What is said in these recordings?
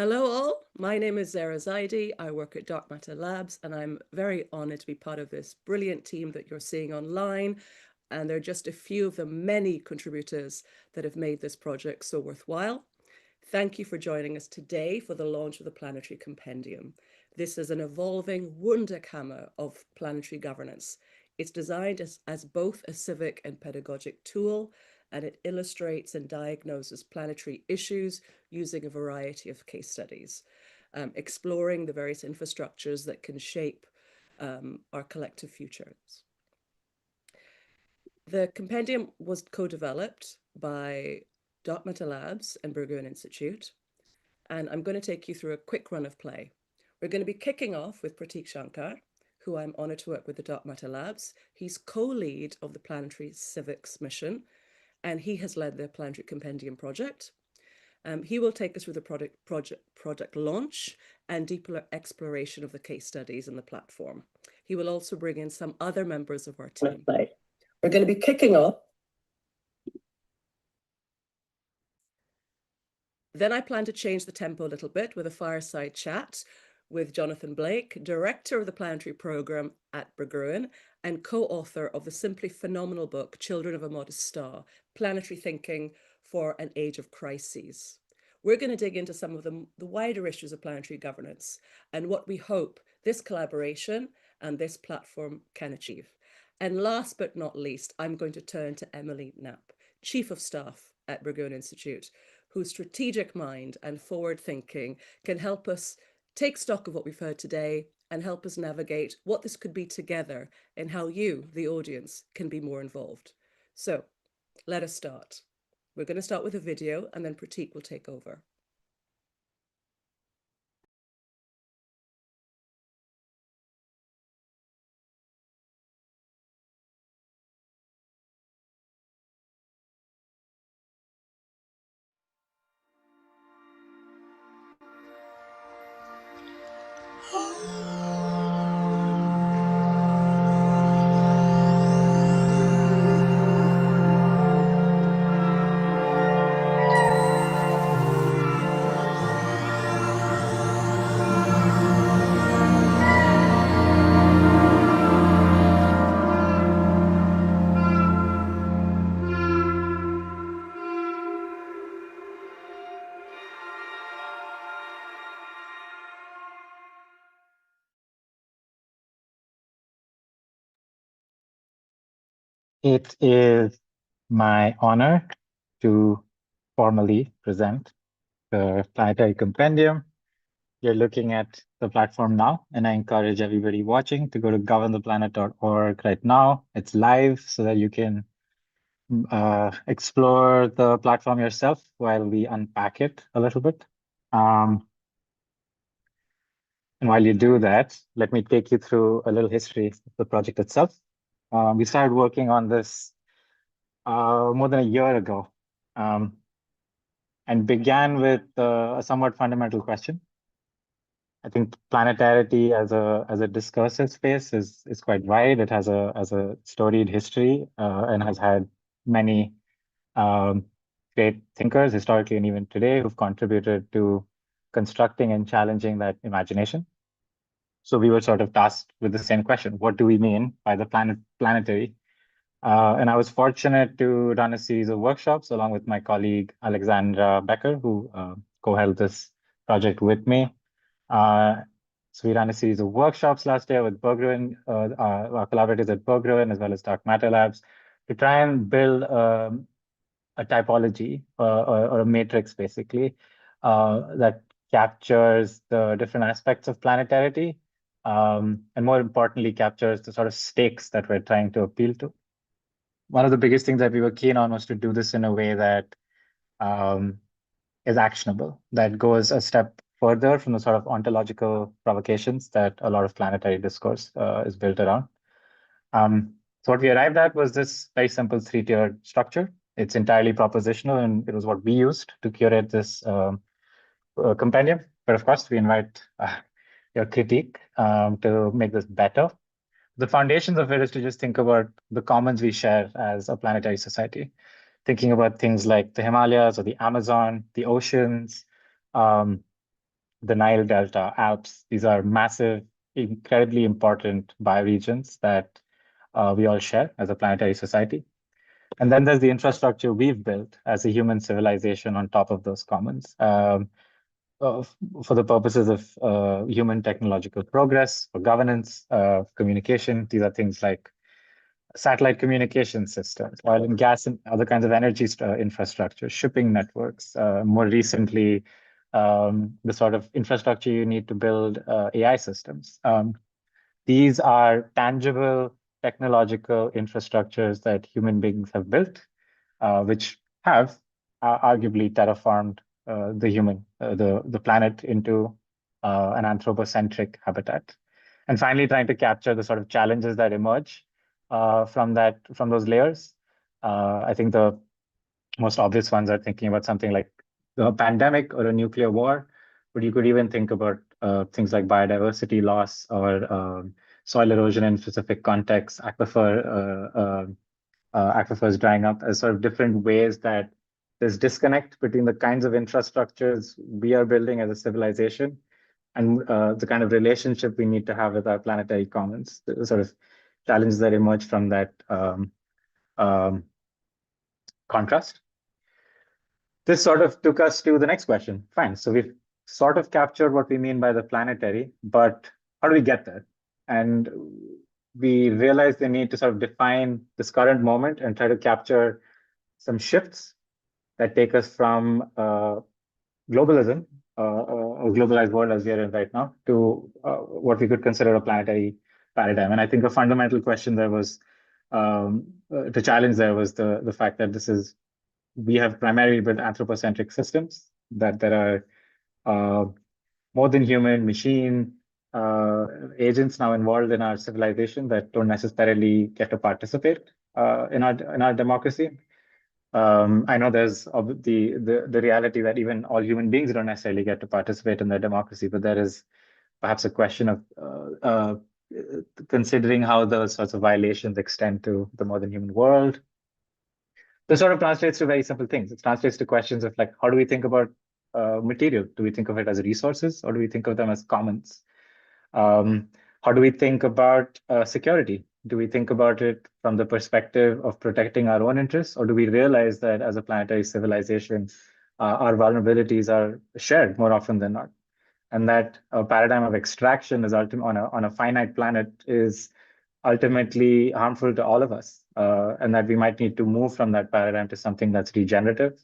Hello all, my name is Zara Zaidi. I work at Dark Matter Labs and I'm very honoured to be part of this brilliant team that you're seeing online. And there are just a few of the many contributors that have made this project so worthwhile. Thank you for joining us today for the launch of the Planetary Compendium. This is an evolving wunderkammer of planetary governance. It's designed as both a civic and pedagogic tool, and it illustrates and diagnoses planetary issues using a variety of case studies, exploring the various infrastructures that can shape our collective futures. The compendium was co-developed by Dark Matter Labs and Berggruen Institute, and I'm going to take you through a quick run of play. We're going to be kicking off with Pratik Shankar, who I'm honored to work with the Dark Matter Labs. He's co-lead of the Planetary Civics mission, and he has led the Planetary Compendium project. He will take us through the project launch and deeper exploration of the case studies and the platform. He will also bring in some other members of our team. We're going to be kicking off. Then I plan to change the tempo a little bit with a fireside chat with Jonathan Blake, director of the Planetary Programme at Berggruen and co-author of the simply phenomenal book, Children of a Modest Star, Planetary Thinking for an Age of Crises. We're going to dig into some of the wider issues of planetary governance and what we hope this collaboration and this platform can achieve. And last but not least, I'm going to turn to Emily Knapp, Chief of Staff at Berggruen Institute, whose strategic mind and forward thinking can help us take stock of what we've heard today and help us navigate what this could be together and how you, the audience, can be more involved. So let us start. We're going to start with a video and then Pratik will take over. It is my honor to formally present the Planetary Compendium. You're looking at the platform now, and I encourage everybody watching to go to governtheplanet.org right now. It's live so that you can explore the platform yourself while we unpack it a little bit. And while you do that, let me take you through a little history of the project itself. We started working on this more than a year ago, and began with a somewhat fundamental question. I think planetarity as a discursive space is quite wide. It has a storied history and has had many great thinkers historically and even today who've contributed to constructing and challenging that imagination. So we were sort of tasked with the same question: what do we mean by the planetary? And I was fortunate to run a series of workshops along with my colleague, Alexandra Becker, who co-held this project with me. So we ran a series of workshops last year with Berggruen, our collaborators at Berggruen, as well as Dark Matter Labs, to try and build a typology or a matrix, basically, that captures the different aspects of planetarity, and more importantly, captures the sort of stakes that we're trying to appeal to. One of the biggest things that we were keen on was to do this in a way that is actionable, that goes a step further from the sort of ontological provocations that a lot of planetary discourse is built around. So what we arrived at was this very simple three-tiered structure. It's entirely propositional, and it was what we used to curate this compendium. But of course, we invite your critique to make this better. The foundations of it is to just think about the commons we share as a planetary society, thinking about things like the Himalayas or the Amazon, the oceans, the Nile Delta, Alps. These are massive, incredibly important bioregions that we all share as a planetary society. And then there's the infrastructure we've built as a human civilization on top of those commons. Uh, for the purposes of human technological progress, for governance, communication. These are things like satellite communication systems, oil and gas, and other kinds of energy infrastructure, shipping networks. More recently, the sort of infrastructure you need to build AI systems. These are tangible technological infrastructures that human beings have built, which have arguably terraformed the planet into an anthropocentric habitat. And finally, trying to capture the sort of challenges that emerge from those layers. I think the most obvious ones are thinking about something like a pandemic or a nuclear war, but you could even think about things like biodiversity loss or soil erosion in specific contexts, aquifers drying up as sort of different ways that there's disconnect between the kinds of infrastructures we are building as a civilization and the kind of relationship we need to have with our planetary commons, the sort of challenges that emerge from that um, contrast. This sort of took us to the next question. Fine, so we've sort of captured what we mean by the planetary, but how do we get there? And we realized the need to sort of define this current moment and try to capture some shifts that take us from globalism, a globalized world as we are in right now, to what we could consider a planetary paradigm. And I think a fundamental question there was to challenge there was the fact that we have primarily built anthropocentric systems, that there are more than human machine agents now involved in our civilization that don't necessarily get to participate in our democracy. I know there's the reality that even all human beings don't necessarily get to participate in their democracy, but there is perhaps a question of considering how those sorts of violations extend to the more than human world. This sort of translates to very simple things. It translates to questions of like, how do we think about material? Do we think of it as resources, or do we think of them as commons? How do we think about security? Do we think about it from the perspective of protecting our own interests, or do we realize that as a planetary civilization, our vulnerabilities are shared more often than not? And that a paradigm of extraction is on a finite planet is ultimately harmful to all of us, and that we might need to move from that paradigm to something that's regenerative.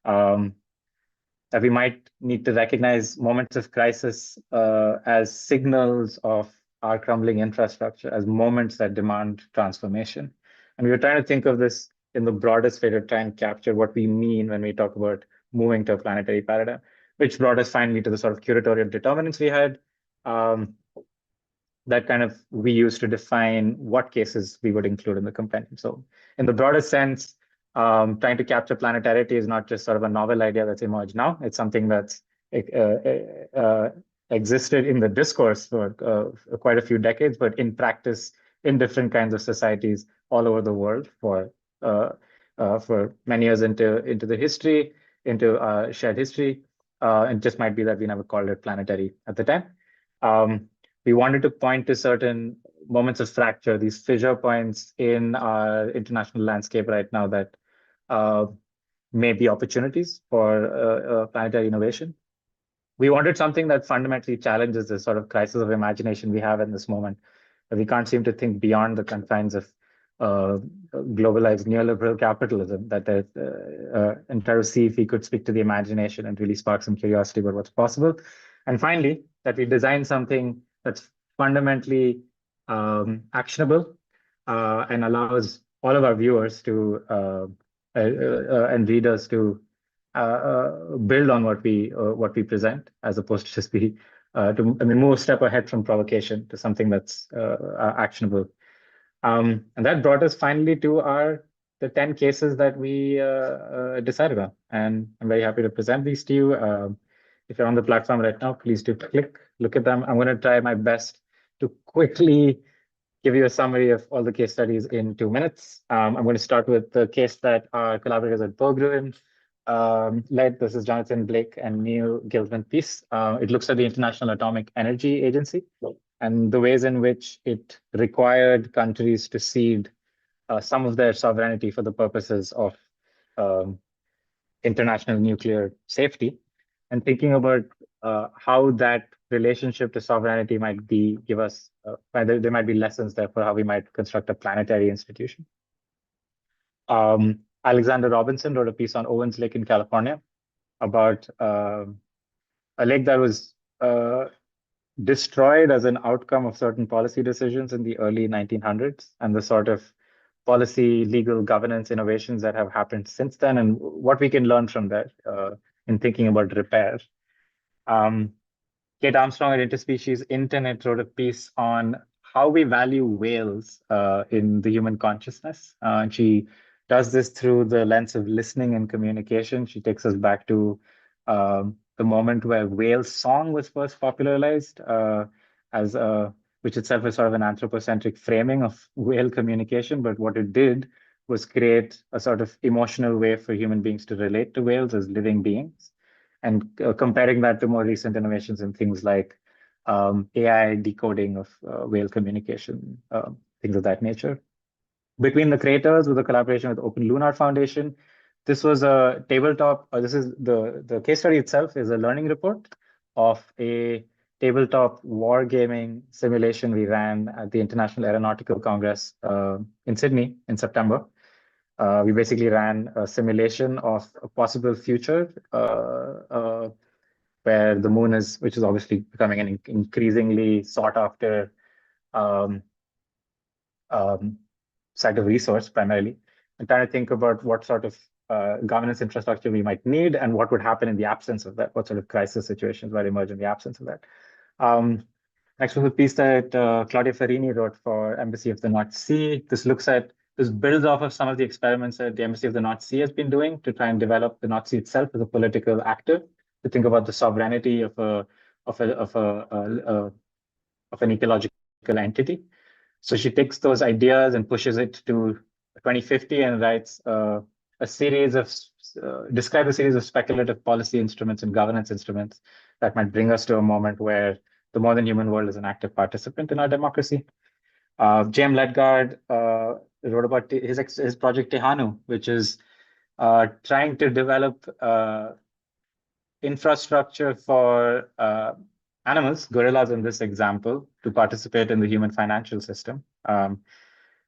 That we might need to recognize moments of crisis as signals of our crumbling infrastructure, as moments that demand transformation. And we were trying to think of this in the broadest way to try and capture what we mean when we talk about moving to a planetary paradigm, which brought us finally to the sort of curatorial determinants we had. That kind of we use to define what cases we would include in the compendium. So in the broader sense, trying to capture planetarity is not just sort of a novel idea that's emerged now. It's something that's existed in the discourse for quite a few decades, but in practice in different kinds of societies all over the world for many years into the history, into shared history. It just might be that we never called it planetary at the time. We wanted to point to certain moments of fracture, these fissure points in our international landscape right now that may be opportunities for planetary innovation. We wanted something that fundamentally challenges this sort of crisis of imagination we have in this moment. That we can't seem to think beyond the confines of globalized neoliberal capitalism, and try to see if we could speak to the imagination and really spark some curiosity about what's possible. And finally, that we design something that's fundamentally actionable and allows all of our viewers to and readers to build on what we present, as opposed to just be move a step ahead from provocation to something that's actionable. And that brought us finally to the 10 cases that we decided on. And I'm very happy to present these to you. If you're on the platform right now, please do look at them. I'm going to try my best to quickly give you a summary of all the case studies in 2 minutes. I'm going to start with the case that our collaborators at Berggruen led, this is Jonathan Blake and Neil Gilman piece. It looks at the International Atomic Energy Agency and the ways in which it required countries to cede some of their sovereignty for the purposes of um, international nuclear safety, and thinking about how that relationship to sovereignty might be give us there might be lessons there for how we might construct a planetary institution. Alexander Robinson wrote a piece on Owens Lake in California about a lake that was destroyed as an outcome of certain policy decisions in the early 1900s and the sort of policy, legal governance innovations that have happened since then, and what we can learn from that in thinking about repair. Kate Armstrong at Interspecies Internet wrote a piece on how we value whales in the human consciousness. And she does this through the lens of listening and communication. She takes us back to the moment where whale song was first popularized as which itself is sort of an anthropocentric framing of whale communication. But what it did was create a sort of emotional way for human beings to relate to whales as living beings, and comparing that to more recent innovations in things like AI decoding of whale communication, things of that nature. Between the Creators, with a collaboration with Open Lunar Foundation, this was a tabletop. This is the case study itself is a learning report of a tabletop wargaming simulation we ran at the International Aeronautical Congress in Sydney in September. We basically ran a simulation of a possible future where the moon is, which is obviously becoming an increasingly sought after um, site of resource primarily, and trying to think about what sort of governance infrastructure we might need and what would happen in the absence of that, what sort of crisis situations might emerge in the absence of that. Next was a piece that Claudia Ferrini wrote for Embassy of the North Sea. This builds off of some of the experiments that the Embassy of the North Sea has been doing to try and develop the North Sea itself as a political actor, to think about the sovereignty of an ecological entity. So she takes those ideas and pushes it to 2050 and writes a series of describe a series of speculative policy instruments and governance instruments that might bring us to a moment where the modern human world is an active participant in our democracy. James Ledgard wrote about his project Tehanu, which is trying to develop infrastructure for animals, gorillas in this example, to participate in the human financial system.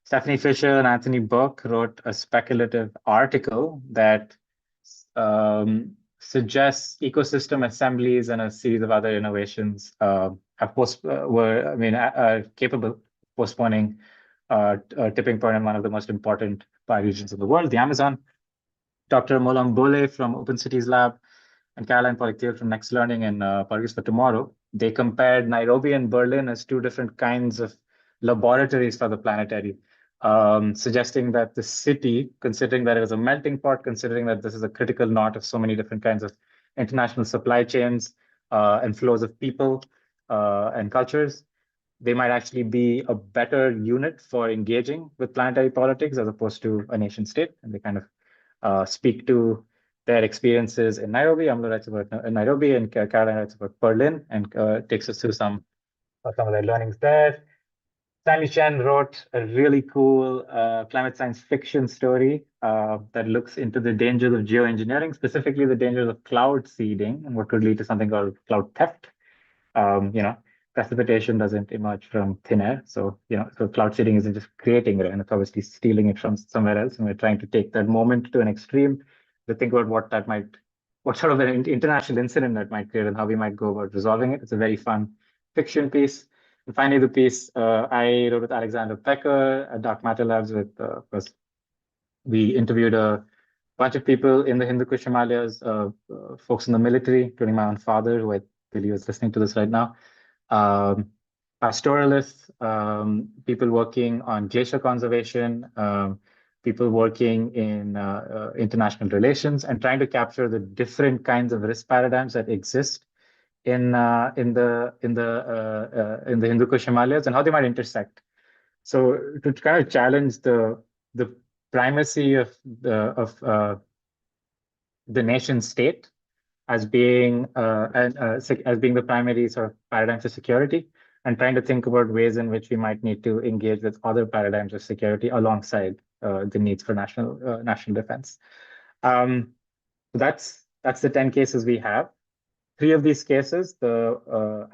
Stephanie Fisher and Anthony Burke wrote a speculative article that suggests ecosystem assemblies and a series of other innovations are capable of postponing a tipping point in one of the most important bioregions of the world, the Amazon. Dr. Molong Bole from Open Cities Lab and Caroline Polyclear from Next Learning and Parties for Tomorrow, they compared Nairobi and Berlin as two different kinds of laboratories for the planetary, suggesting that the city, considering that it is a melting pot, considering that this is a critical knot of so many different kinds of international supply chains and flows of people and cultures, they might actually be a better unit for engaging with planetary politics as opposed to a nation state. And they kind of speak to their experiences in Nairobi. Amla writes about Nairobi, and Caroline writes about Berlin, and takes us through some of their learnings there. Stanley Chen wrote a really cool climate science fiction story that looks into the dangers of geoengineering, specifically the dangers of cloud seeding and what could lead to something called cloud theft. You know, precipitation doesn't emerge from thin air. So, so cloud seeding isn't just creating it, and it's obviously stealing it from somewhere else. And we're trying to take that moment to an extreme to think about what sort of an international incident that might create and how we might go about resolving it. It's a very fun fiction piece. And finally, the piece I wrote with Alexander Pecker at Dark Matter Labs was we interviewed a bunch of people in the Hindu Kush Himalayas, folks in the military, including my own father, who I believe is listening to this right now, pastoralists, people working on glacier conservation, people working in international relations, and trying to capture the different kinds of risk paradigms that exist in the Hindu Kush Himalayas and how they might intersect. So to kind of challenge the primacy of the nation state as being as being the primary sort of paradigm for security, and trying to think about ways in which we might need to engage with other paradigms of security alongside the needs for national defense. That's the 10 cases we have. 3 of these cases, the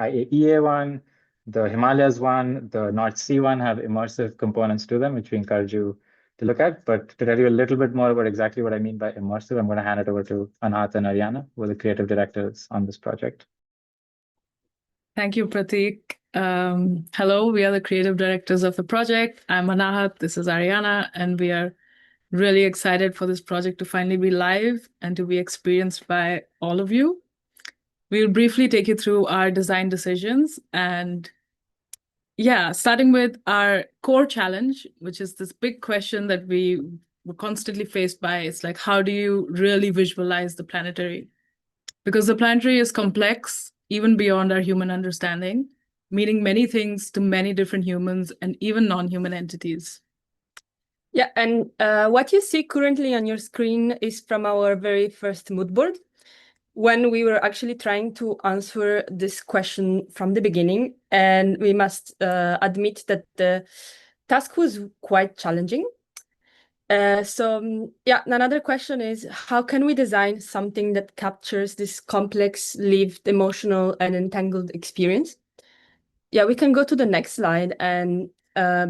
IAEA one, the Himalayas one, the North Sea one, have immersive components to them, which we encourage you to look at. But to tell you a little bit more about exactly what I mean by immersive, I'm going to hand it over to Anahat and Ariana, who are the creative directors on this project. Thank you, Pratik. Hello, we are the creative directors of the project. I'm Anahat, this is Ariana, and we are really excited for this project to finally be live and to be experienced by all of you. We'll briefly take you through our design decisions and starting with our core challenge, which is this big question that we were constantly faced by. It's like, how do you really visualize the planetary? Because the planetary is complex, even beyond our human understanding, meaning many things to many different humans and even non-human entities. Yeah, and what you see currently on your screen is from our very first mood board, when we were actually trying to answer this question from the beginning. And we must admit that the task was quite challenging. Another question is, how can we design something that captures this complex, lived, emotional, and entangled experience? Yeah, we can go to the next slide. And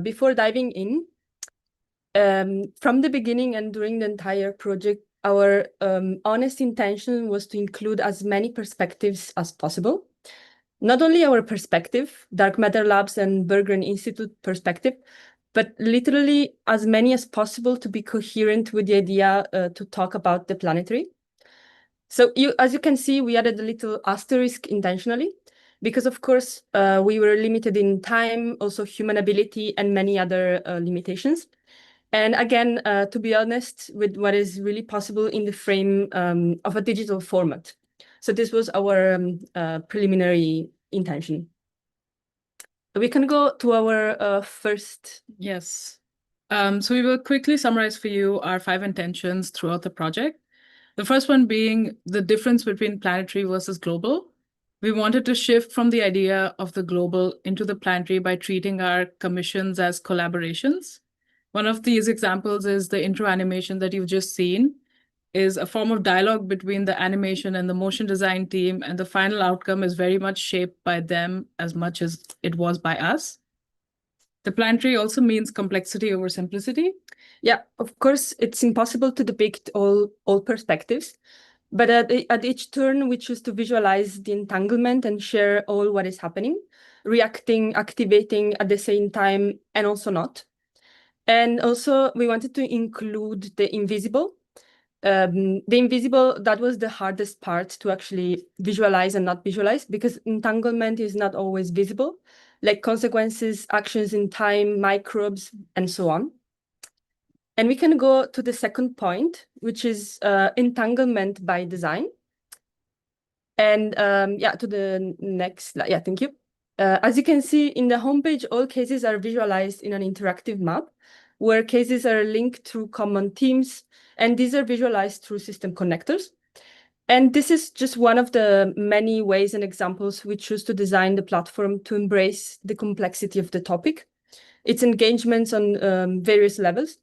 before diving in, from the beginning and during the entire project, our honest intention was to include as many perspectives as possible. Not only our perspective, Dark Matter Labs and Berggruen Institute perspective, but literally as many as possible to be coherent with the idea to talk about the planetary. So as you can see, we added a little asterisk intentionally, because of course, we were limited in time, also human ability, and many other limitations. And again, to be honest, with what is really possible in the frame of a digital format. So this was our preliminary intention. We can go to our first. Yes. So we will quickly summarize for you our 5 intentions throughout the project. The first one being the difference between planetary versus global. We wanted to shift from the idea of the global into the planetary by treating our commissions as collaborations. One of these examples is the intro animation that you've just seen, is a form of dialogue between the animation and the motion design team, and the final outcome is very much shaped by them as much as it was by us. The planetary also means complexity over simplicity. Yeah, of course, it's impossible to depict all perspectives, but at each turn, we choose to visualize the entanglement and share all what is happening, reacting, activating at the same time, and also not. And also, we wanted to include the invisible. The invisible, that was the hardest part to actually visualize and not visualize, because entanglement is not always visible, like consequences, actions in time, microbes, and so on. And we can go to the second point, which is entanglement by design. And to the next slide. Yeah, thank you. As you can see in the homepage, all cases are visualized in an interactive map, where cases are linked through common themes, and these are visualized through system connectors. And this is just one of the many ways and examples we choose to design the platform to embrace the complexity of the topic, its engagements on various levels,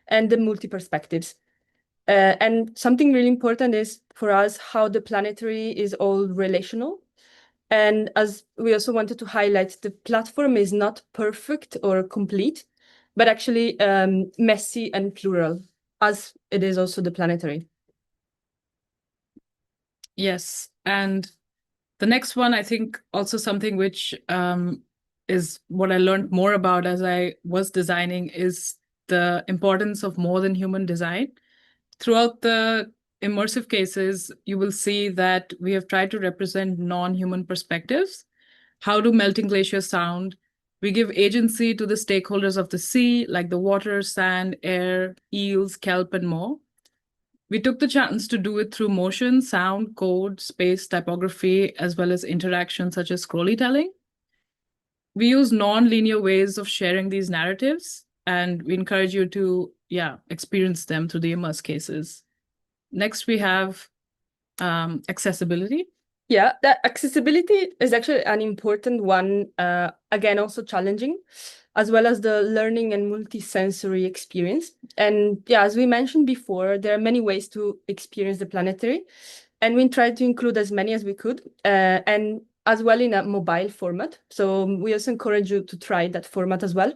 and the multi-perspectives. And something really important is for us how the planetary is all relational. And as we also wanted to highlight, the platform is not perfect or complete, but actually messy and plural, as it is also the planetary. Yes, and the next one, I think also something which is what I learned more about as I was designing, is the importance of more than human design. Throughout the immersive cases, you will see that we have tried to represent non-human perspectives. How do melting glaciers sound? We give agency to the stakeholders of the sea, like the water, sand, air, eels, kelp, and more. We took the chance to do it through motion, sound, code, space, typography, as well as interaction such as scrollytelling. We use non-linear ways of sharing these narratives, and we encourage you to experience them through the immerse cases. Next, we have accessibility. Yeah, that accessibility is actually an important one, again, also challenging, as well as the learning and multisensory experience. And yeah, as we mentioned before, there are many ways to experience the planetary, and we tried to include as many as we could, and as well in a mobile format. So we also encourage you to try that format as well.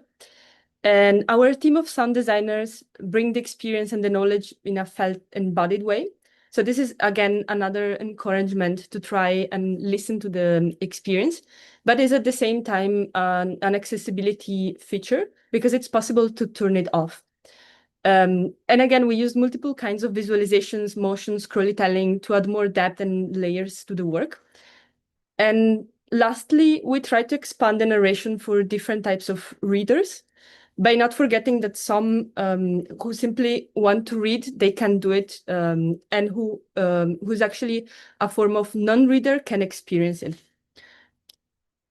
And our team of sound designers bring the experience and the knowledge in a felt embodied way. So this is, again, another encouragement to try and listen to the experience, but is at the same time an accessibility feature because it's possible to turn it off. And again, we use multiple kinds of visualizations, motions, storytelling to add more depth and layers to the work. And lastly, we try to expand the narration for different types of readers, by not forgetting that some who simply want to read, they can do it, and who's actually a form of non-reader can experience it.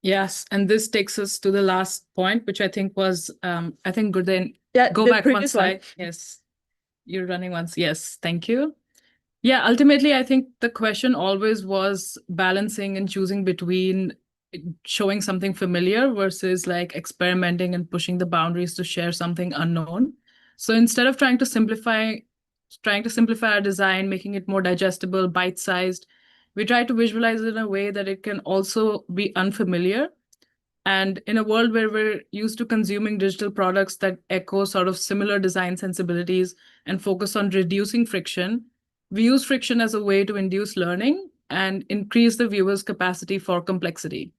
Yes, and this takes us to the last point, which I think was, I think Gurden, Yeah, go the back one previous slide. Yes, you're running once. Yes, thank you. Yeah, ultimately, I think the question always was balancing and choosing between showing something familiar versus like experimenting and pushing the boundaries to share something unknown. So instead of trying to simplify our design, making it more digestible, bite-sized, we try to visualize it in a way that it can also be unfamiliar. And in a world where we're used to consuming digital products that echo sort of similar design sensibilities and focus on reducing friction, we use friction as a way to induce learning and increase the viewer's capacity for complexity.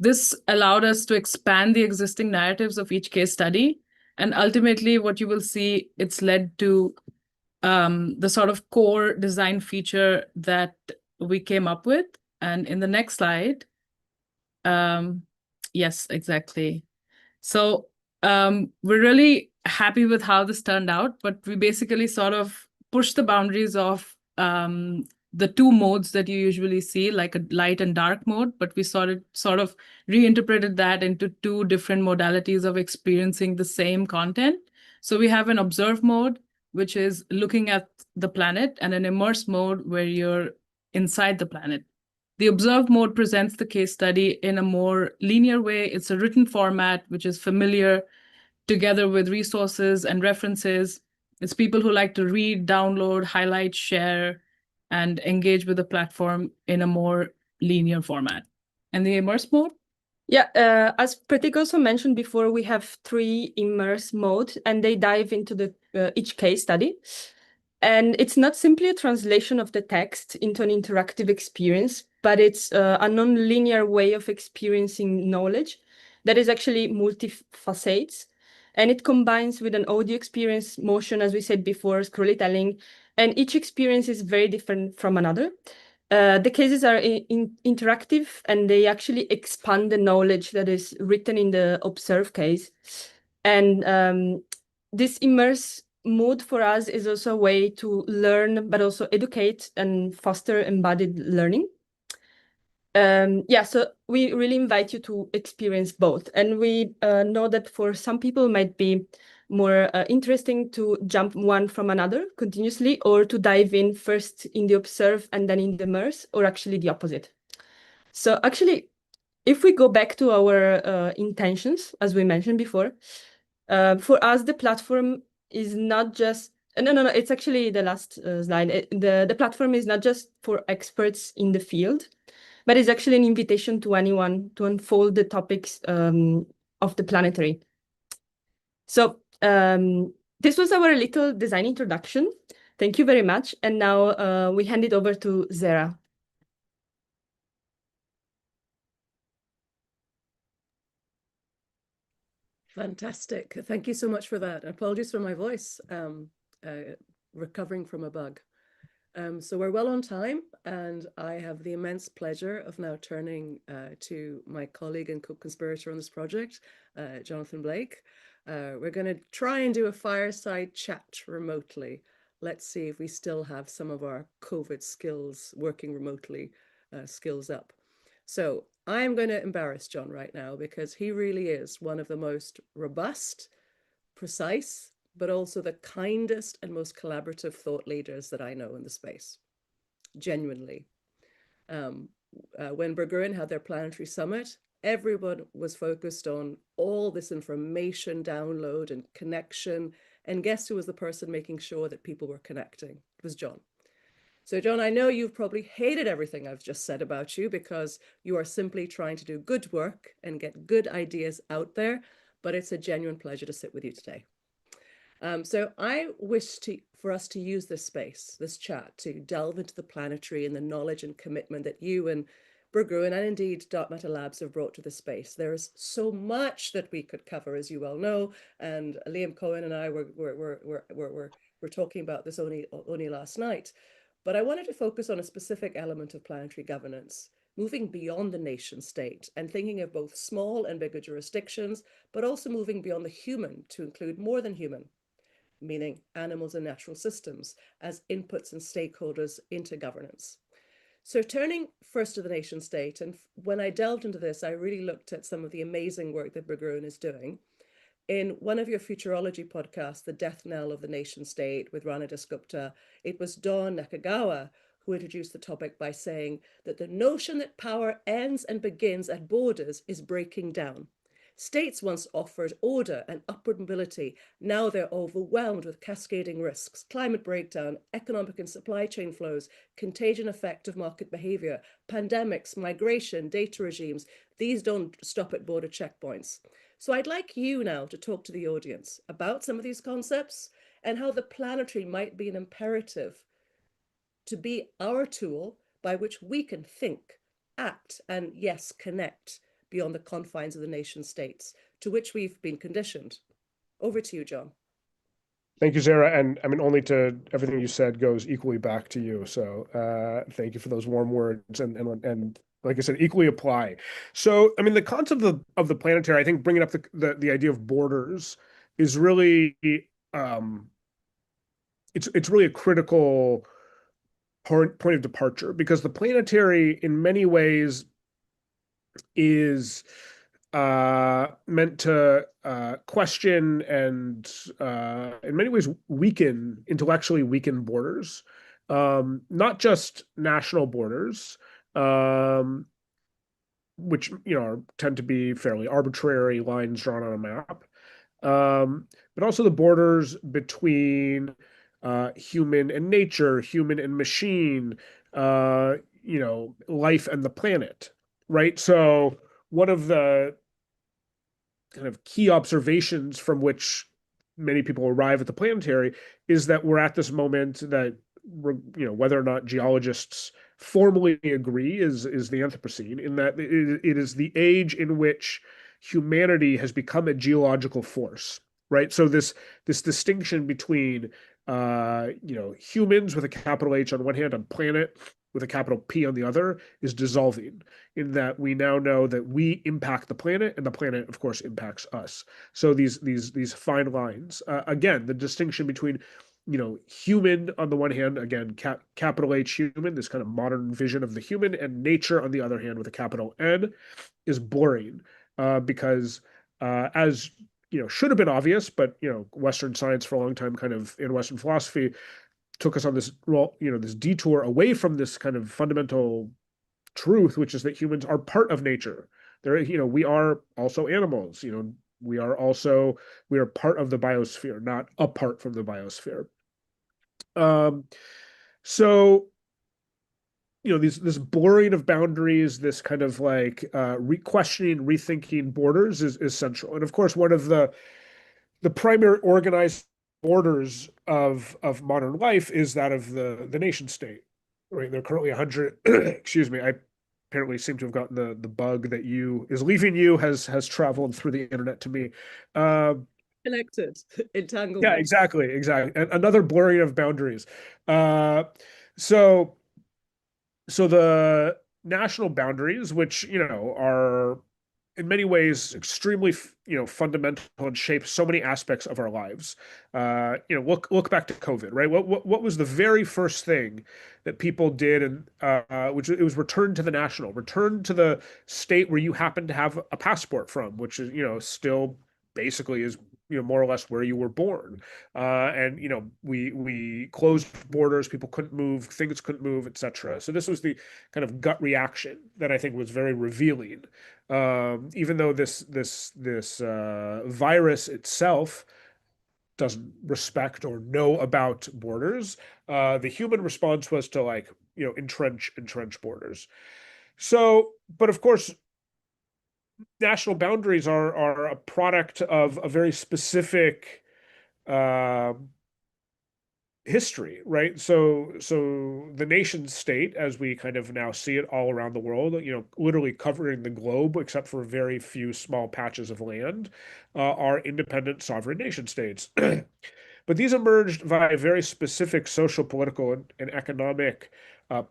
This allowed us to expand the existing narratives of each case study. And ultimately, what you will see, it's led to the sort of core design feature that we came up with. And in the next slide, yes, exactly. So we're really happy with how this turned out, but we basically sort of pushed the boundaries of the two modes that you usually see, like a light and dark mode, but we sort of reinterpreted that into two different modalities of experiencing the same content. So we have an observe mode, which is looking at the planet, and an immerse mode where you're inside the planet. The observe mode presents the case study in a more linear way. It's a written format, which is familiar, together with resources and references. It's people who like to read, download, highlight, share, and engage with the platform in a more linear format. And the immerse mode? Yeah, as Pratik also mentioned before, we have 3 immerse modes, and they dive into the each case study. And it's not simply a translation of the text into an interactive experience, but it's a non-linear way of experiencing knowledge that is actually multifacets. And it combines with an audio experience, motion, as we said before, storytelling, and each experience is very different from another. The cases are interactive, and they actually expand the knowledge that is written in the observe case. And this immerse mode for us is also a way to learn, but also educate and foster embodied learning. Yeah, so we really invite you to experience both. And we know that for some people it might be more interesting to jump one from another continuously, or to dive in first in the observe and then in the immerse, or actually the opposite. So actually, if we go back to our intentions, as we mentioned before, for us, the platform is not just, no, it's actually the last slide. The platform is not just for experts in the field, but it's actually an invitation to anyone to unfold the topics of the planetary. So this was our little design introduction. Thank you very much. And now we hand it over to Zara. Fantastic. Thank you so much for that. Apologies for my voice, recovering from a bug. So we're well on time, and I have the immense pleasure of now turning to my colleague and co-conspirator on this project, Jonathan Blake. We're going to try and do a fireside chat remotely. Let's see if we still have some of our COVID skills, working remotely skills up. So I'm going to embarrass John right now, because he really is one of the most robust, precise, but also the kindest and most collaborative thought leaders that I know in the space, genuinely. When Berggruen had their planetary summit, everyone was focused on all this information download and connection. And guess who was the person making sure that people were connecting? It was John. So, John, I know you've probably hated everything I've just said about you because you are simply trying to do good work and get good ideas out there, but it's a genuine pleasure to sit with you today. So I wish for us to use this space, this chat, to delve into the planetary and the knowledge and commitment that you and Berggruen and indeed Dark Matter Labs have brought to the space. There is so much that we could cover, as you well know, and Liam Cohen and I were talking about this only last night. But I wanted to focus on a specific element of planetary governance, moving beyond the nation state and thinking of both small and bigger jurisdictions, but also moving beyond the human to include more than human, meaning animals and natural systems, as inputs and stakeholders into governance. So turning first to the nation state, and when I delved into this, I really looked at some of the amazing work that Berggruen is doing. In one of your futurology podcasts, The Death Knell of the Nation State with Rana Dasgupta, it was Dawn Nakagawa who introduced the topic by saying that the notion that power ends and begins at borders is breaking down. States once offered order and upward mobility. Now they're overwhelmed with cascading risks, climate breakdown, economic and supply chain flows, contagion effect of market behavior, pandemics, migration, data regimes. These don't stop at border checkpoints. So I'd like you now to talk to the audience about some of these concepts and how the planetary might be an imperative to be our tool by which we can think, act, and yes, connect beyond the confines of the nation states to which we've been conditioned. Over to you, John. Thank you, Sarah. And I mean, only to everything you said goes equally back to you. So thank you for those warm words. And like I said, equally apply. So, I mean, the concept of the planetary, I think bringing up the idea of borders is really, it's really a critical point of departure, because the planetary in many ways is meant to question and in many ways intellectually weaken borders, not just national borders, which tend to be fairly arbitrary lines drawn on a map, but also the borders between human and nature, human and machine, life and the planet, right? So one of the kind of key observations from which many people arrive at the planetary is that we're at this moment that, whether or not geologists formally agree is the Anthropocene, in that it is the age in which humanity has become a geological force, right? So this distinction between humans with a capital H on one hand and planet with a capital P on the other is dissolving, in that we now know that we impact the planet and the planet, of course, impacts us. So these fine lines, again, the distinction between human on the one hand, again, capital H human, this kind of modern vision of the human, and nature on the other hand with a capital N, is blurring, because as should have been obvious, but Western science for a long time, kind of in Western philosophy, took us on this this detour away from this kind of fundamental truth, which is that humans are part of nature. We are also animals. We are part of the biosphere, not apart from the biosphere. So this blurring of boundaries, this kind of like questioning, rethinking borders is central. And of course, one of the primary organized borders of modern life is that of the nation state, right? There are currently 100, excuse me, I apparently seem to have gotten the bug that is leaving you has traveled through the internet to me. Connected, entanglements. Yeah, exactly. And another blurring of boundaries. So the national boundaries, which are in many ways extremely fundamental and shape so many aspects of our lives. Look back to COVID, right? What was the very first thing that people did, and which it was return to the state where you happen to have a passport from, which is still basically is more or less where you were born. And we closed borders, people couldn't move, things couldn't move, etc. So this was the kind of gut reaction that I think was very revealing. Even though this virus itself doesn't respect or know about borders, the human response was to entrench borders. So, but of course, national boundaries are a product of a very specific history, right? So the nation state, as we kind of now see it all around the world, literally covering the globe, except for very few small patches of land, are independent sovereign nation states. But these emerged via very specific social, political, and economic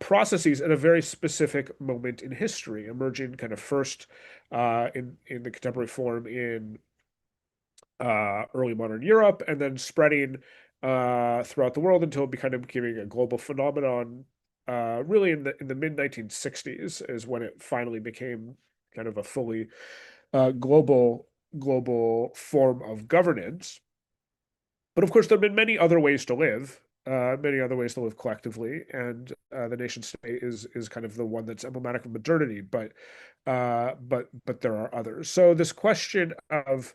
processes at a very specific moment in history, emerging kind of first in the contemporary form in early modern Europe, and then spreading throughout the world until becoming a global phenomenon. Really, in the mid 1960s is when it finally became kind of a fully global form of governance. But of course, there have been many other ways to live, collectively, and the nation state is kind of the one that's emblematic of modernity. But there are others. So this question of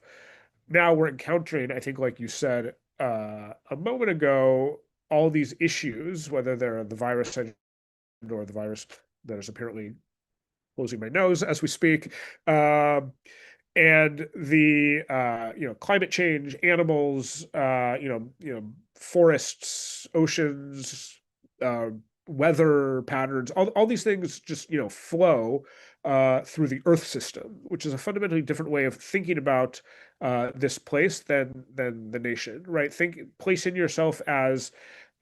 now we're encountering, I think, like you said a moment ago, all these issues, whether they're the virus or the virus that is apparently closing my nose as we speak. And the climate change, animals, forests, oceans, weather patterns, all these things just flow through the Earth system, which is a fundamentally different way of thinking about this place than the nation, right? Placing yourself as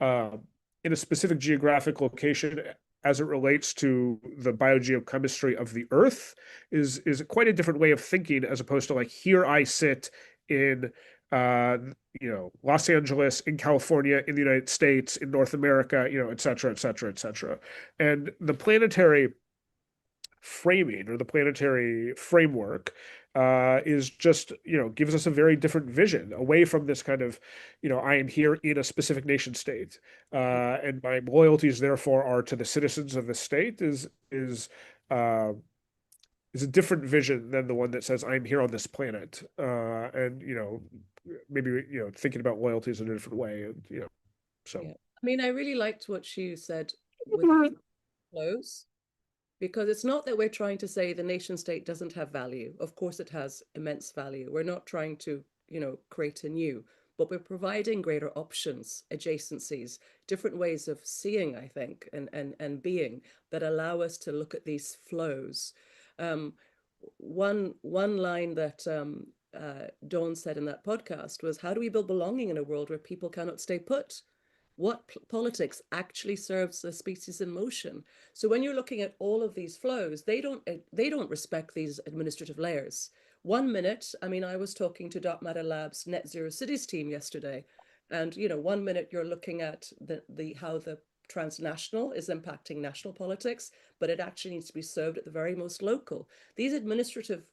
in a specific geographic location as it relates to the biogeochemistry of the Earth is quite a different way of thinking, as opposed to here I sit in Los Angeles, in California, in the United States, in North America, et cetera, et cetera, et cetera. And the planetary framing or the planetary framework is just, gives us a very different vision away from this kind of, I am here in a specific nation state, and my loyalties therefore are to the citizens of the state is a different vision than the one that says I'm here on this planet, and maybe thinking about loyalties in a different way, and so. Yeah. I mean, I really liked what you said with flows. Because it's not that we're trying to say the nation state doesn't have value. Of course, it has immense value. We're not trying to, create a new, but we're providing greater options, adjacencies, different ways of seeing, I think, and being that allow us to look at these flows. One line that Dawn said in that podcast was, how do we build belonging in a world where people cannot stay put? What politics actually serves the species in motion? So when you're looking at all of these flows, they don't respect these administrative layers. 1 minute, I mean, I was talking to Dark Matter Labs Net Zero Cities team yesterday, and 1 minute you're looking at how the transnational is impacting national politics, but it actually needs to be served at the very most local. These administrative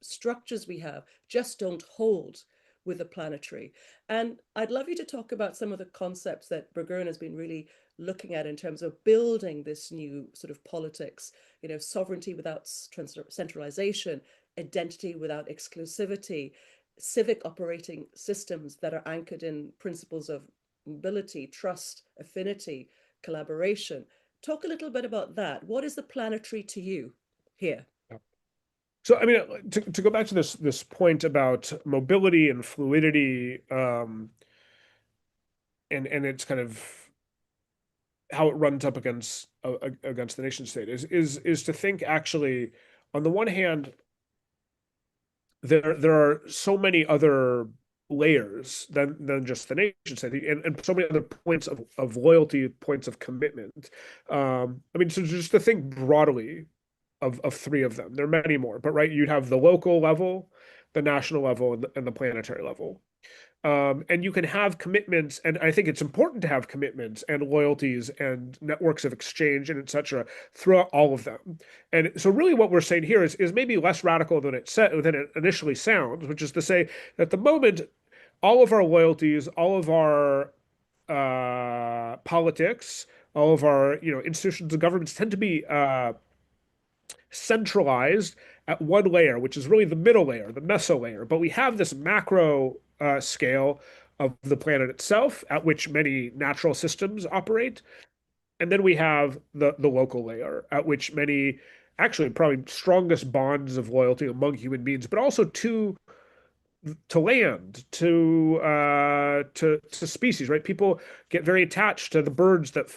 structures we have just don't hold with the planetary. And I'd love you to talk about some of the concepts that Berggruen has been really looking at in terms of building this new sort of politics, sovereignty without centralization, identity without exclusivity, civic operating systems that are anchored in principles of mobility, trust, affinity, collaboration. Talk a little bit about that. What is the planetary to you here? So, I mean, to go back to this point about mobility and fluidity, and it's kind of how it runs up against the nation state is to think, actually, on the one hand, there are so many other layers than just the nation state, and so many other points of loyalty, points of commitment. I mean, so just to think broadly of three of them. There are many more, but right, you'd have the local level, the national level, and the planetary level. And you can have commitments, and I think it's important to have commitments and loyalties and networks of exchange and etc. throughout all of them. And so really what we're saying here is maybe less radical than it initially sounds, which is to say that at the moment, all of our loyalties, all of our politics, all of our institutions and governments tend to be centralized at one layer, which is really the middle layer, the meso layer. But we have this macro scale of the planet itself, at which many natural systems operate. And then we have the local layer, at which many, actually, probably strongest bonds of loyalty among human beings, but also to land, to species, right? People get very attached to the birds that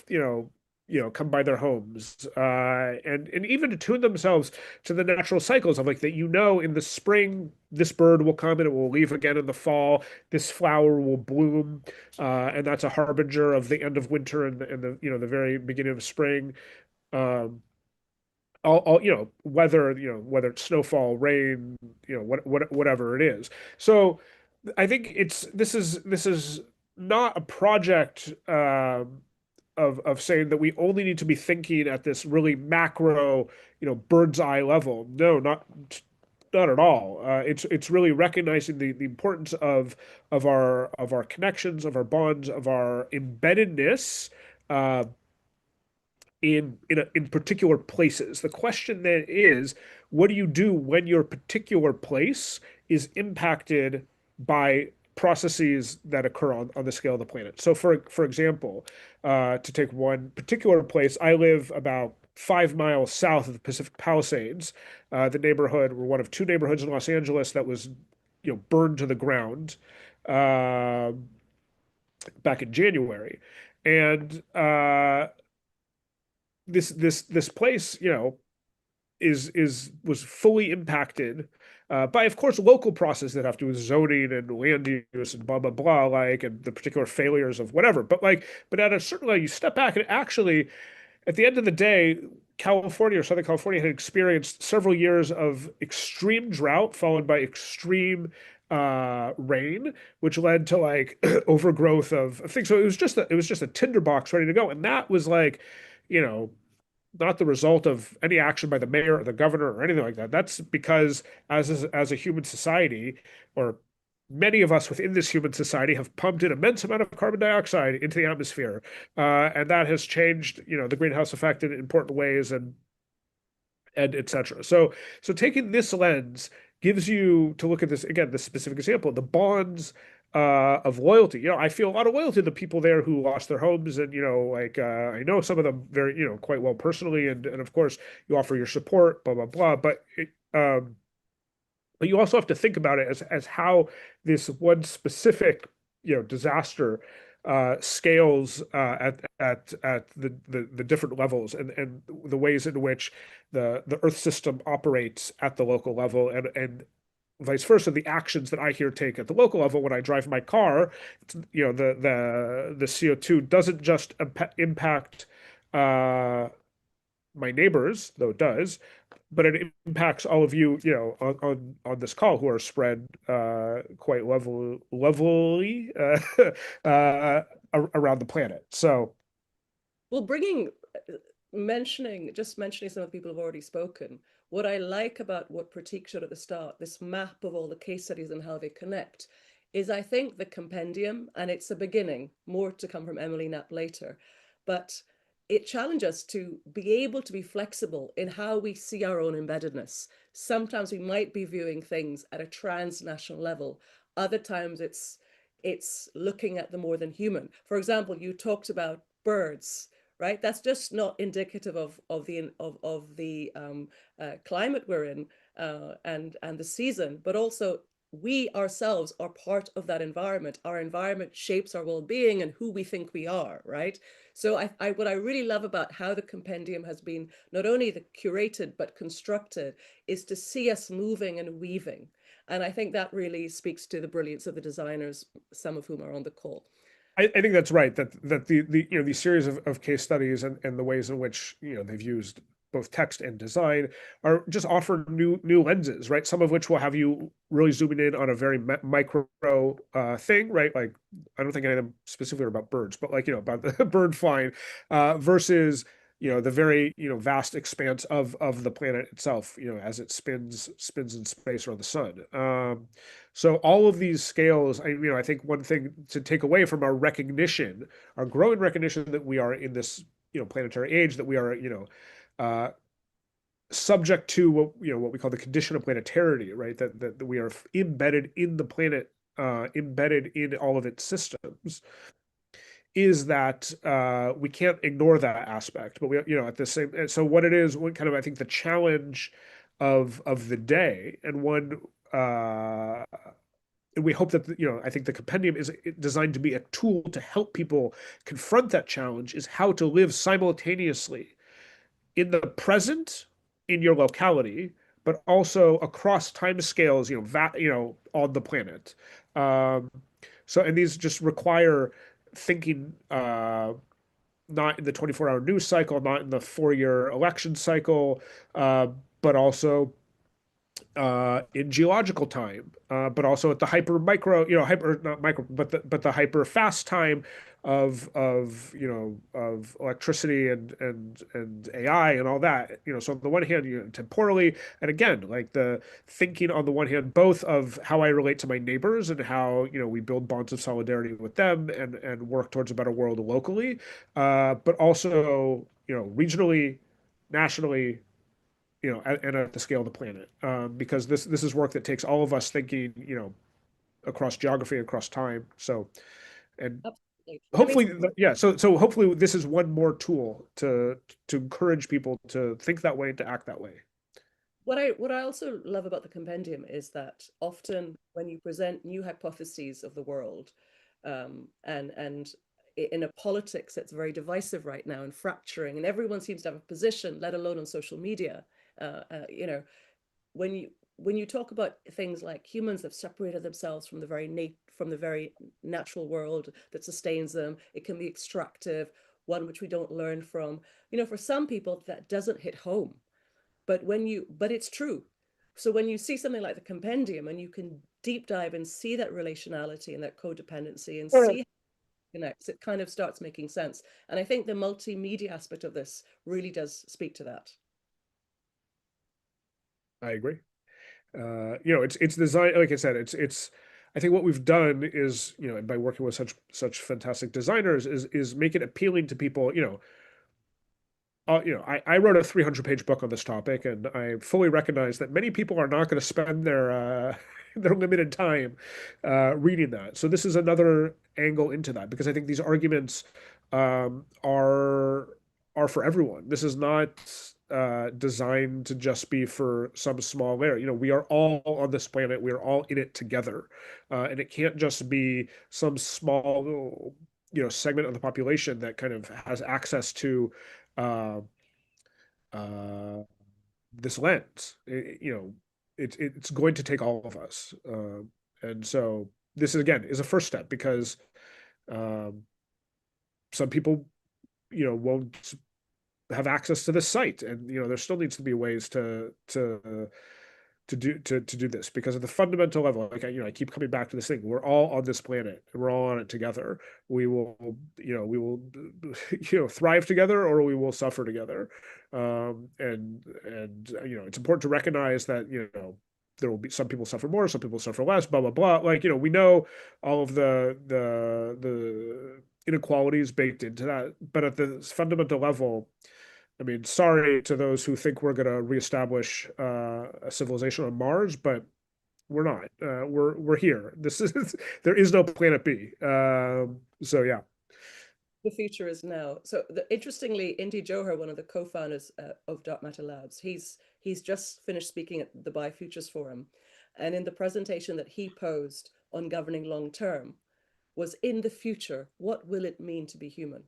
come by their homes, and even attune themselves to the natural cycles of like that. In the spring, this bird will come and it will leave again in the fall. This flower will bloom, and that's a harbinger of the end of winter and the very beginning of spring. All weather, whether it's snowfall, rain, whatever it is. So I think this is not a project of saying that we only need to be thinking at this really macro, bird's eye level. No, not at all. It's really recognizing the importance of our connections, of our bonds, of our embeddedness. In particular places. The question then is, what do you do when your particular place is impacted by processes that occur on the scale of the planet? So for example, to take one particular place, I live about 5 miles south of the Pacific Palisades, the neighborhood, or one of two neighborhoods in Los Angeles that was burned to the ground back in January. And this place, was fully impacted by, of course, local processes that have to do with zoning and land use and blah blah blah, and the particular failures of whatever. But at a certain level, you step back and actually, at the end of the day, California or Southern California had experienced several years of extreme drought followed by extreme rain, which led to overgrowth of things. So it was just a tinderbox ready to go, and that was not the result of any action by the mayor or the governor or anything like that. That's because as a human society, or many of us within this human society, have pumped an immense amount of carbon dioxide into the atmosphere, and that has changed, the greenhouse effect in important ways, and etc. So taking this lens gives you to look at this again, this specific example, the bonds of loyalty. I feel a lot of loyalty to the people there who lost their homes, and I know some of them very quite well personally, and of course you offer your support, blah blah blah. But you also have to think about it as how this one specific disaster scales at the different levels, and the ways in which the Earth system operates at the local level, and vice versa, the actions that I here take at the local level when I drive my car. The CO2 doesn't just impact my neighbors, though it does, but it impacts all of you, on this call, who are spread quite levelly around the planet. So, well, mentioning some of the people who've already spoken, what I like about what Pratik showed at the start, this map of all the case studies and how they connect, is I think the compendium, and it's a beginning, more to come from Emily Knapp later, but it challenges us to be able to be flexible in how we see our own embeddedness. Sometimes we might be viewing things at a transnational level. Other times it's looking at the more than human. For example, you talked about birds, right? That's just not indicative of the climate we're in, and the season, but also we ourselves are part of that environment. Our environment shapes our well-being and who we think we are, right? So what I really love about how the compendium has been not only curated but constructed is to see us moving and weaving. And I think that really speaks to the brilliance of the designers, some of whom are on the call. I think that's right. That the these series of case studies and the ways in which they've used both text and design, are just offer new lenses, right? Some of which will have you really zooming in on a very micro thing, right? Like, I don't think any of them specifically are about birds, but like, you know, about the bird flying, versus, you know, the very, you know, vast expanse of the planet itself, you know, as it spins in space around the sun. So all of these scales, I think one thing to take away from our recognition, our growing recognition that we are in this, you know, planetary age, that we are, you know, subject to what, you know, what we call the condition of planetarity, right? That we are embedded in the planet, embedded in all of its systems, is that we can't ignore that aspect. But we, you know, at the same, so what it is, what kind of, I think the challenge of the day, and one, and we hope that, you know, I think the compendium is designed to be a tool to help people confront that challenge, is how to live simultaneously in the present, in your locality, but also across time scales, you know, on the planet. So, and these just require thinking, not in the 24-hour news cycle, not in the 4-year election cycle, but also in geological time, but also at the hyper micro, you know, hyper, not micro, but the hyper fast time of you know, of electricity and AI and all that. You know, so on the one hand, you know, temporally, and again, like the thinking on the one hand, both of how I relate to my neighbors and how, you know, we build bonds of solidarity with them and work towards a better world locally, but also, you know, regionally, nationally, you know, and at the scale of the planet, because this is work that takes all of us thinking, you know, across geography, across time. So, and Absolutely. hopefully, yeah. So hopefully, this is one more tool to encourage people to think that way and to act that way. What I also love about the compendium is that often when you present new hypotheses of the world, and in a politics that's very divisive right now and fracturing, and everyone seems to have a position, let alone on social media. You know, when you talk about things like humans have separated themselves from the very natural world that sustains them, it can be extractive, one which we don't learn from. You know, for some people that doesn't hit home, but it's true. So when you see something like the compendium and you can deep dive and see that relationality and that codependency and see how it connects, it kind of starts making sense. And I think the multimedia aspect of this really does speak to that. I agree. You know, it's designed, like I said, it's. I think what we've done is, you know, by working with such fantastic designers, is make it appealing to people. You know, I wrote a 300-page book on this topic, and I fully recognize that many people are not going to spend their their limited time reading that. So this is another angle into that, because I think these arguments are for everyone. This is not designed to just be for some small layer. You know, we are all on this planet. We are all in it together, and it can't just be some small, you know, segment of the population that kind of has access to uh, uh, this lens. You know, it's going to take all of us, and so this is, again, is a first step, because um, some people, you know, won't have access to this site, and you know, there still needs to be ways to do this, because at the fundamental level, like I keep coming back to this thing, we're all on this planet and we're all on it together. We will, you know, thrive together, or we will suffer together. And you know, it's important to recognize that, you know, there will be some people suffer more, some people suffer less, blah blah blah. Like, you know, we know all of the inequalities baked into that, but at the fundamental level, I mean, sorry to those who think we're going to reestablish a civilization on Mars, but we're not. We're here. This is there is no planet B. So yeah. The future is now. So interestingly, Indy Johar, one of the co-founders of Dark Matter Labs, he's just finished speaking at the Biofutures Forum, and in the presentation that he posed on governing long term was, in the future, what will it mean to be human?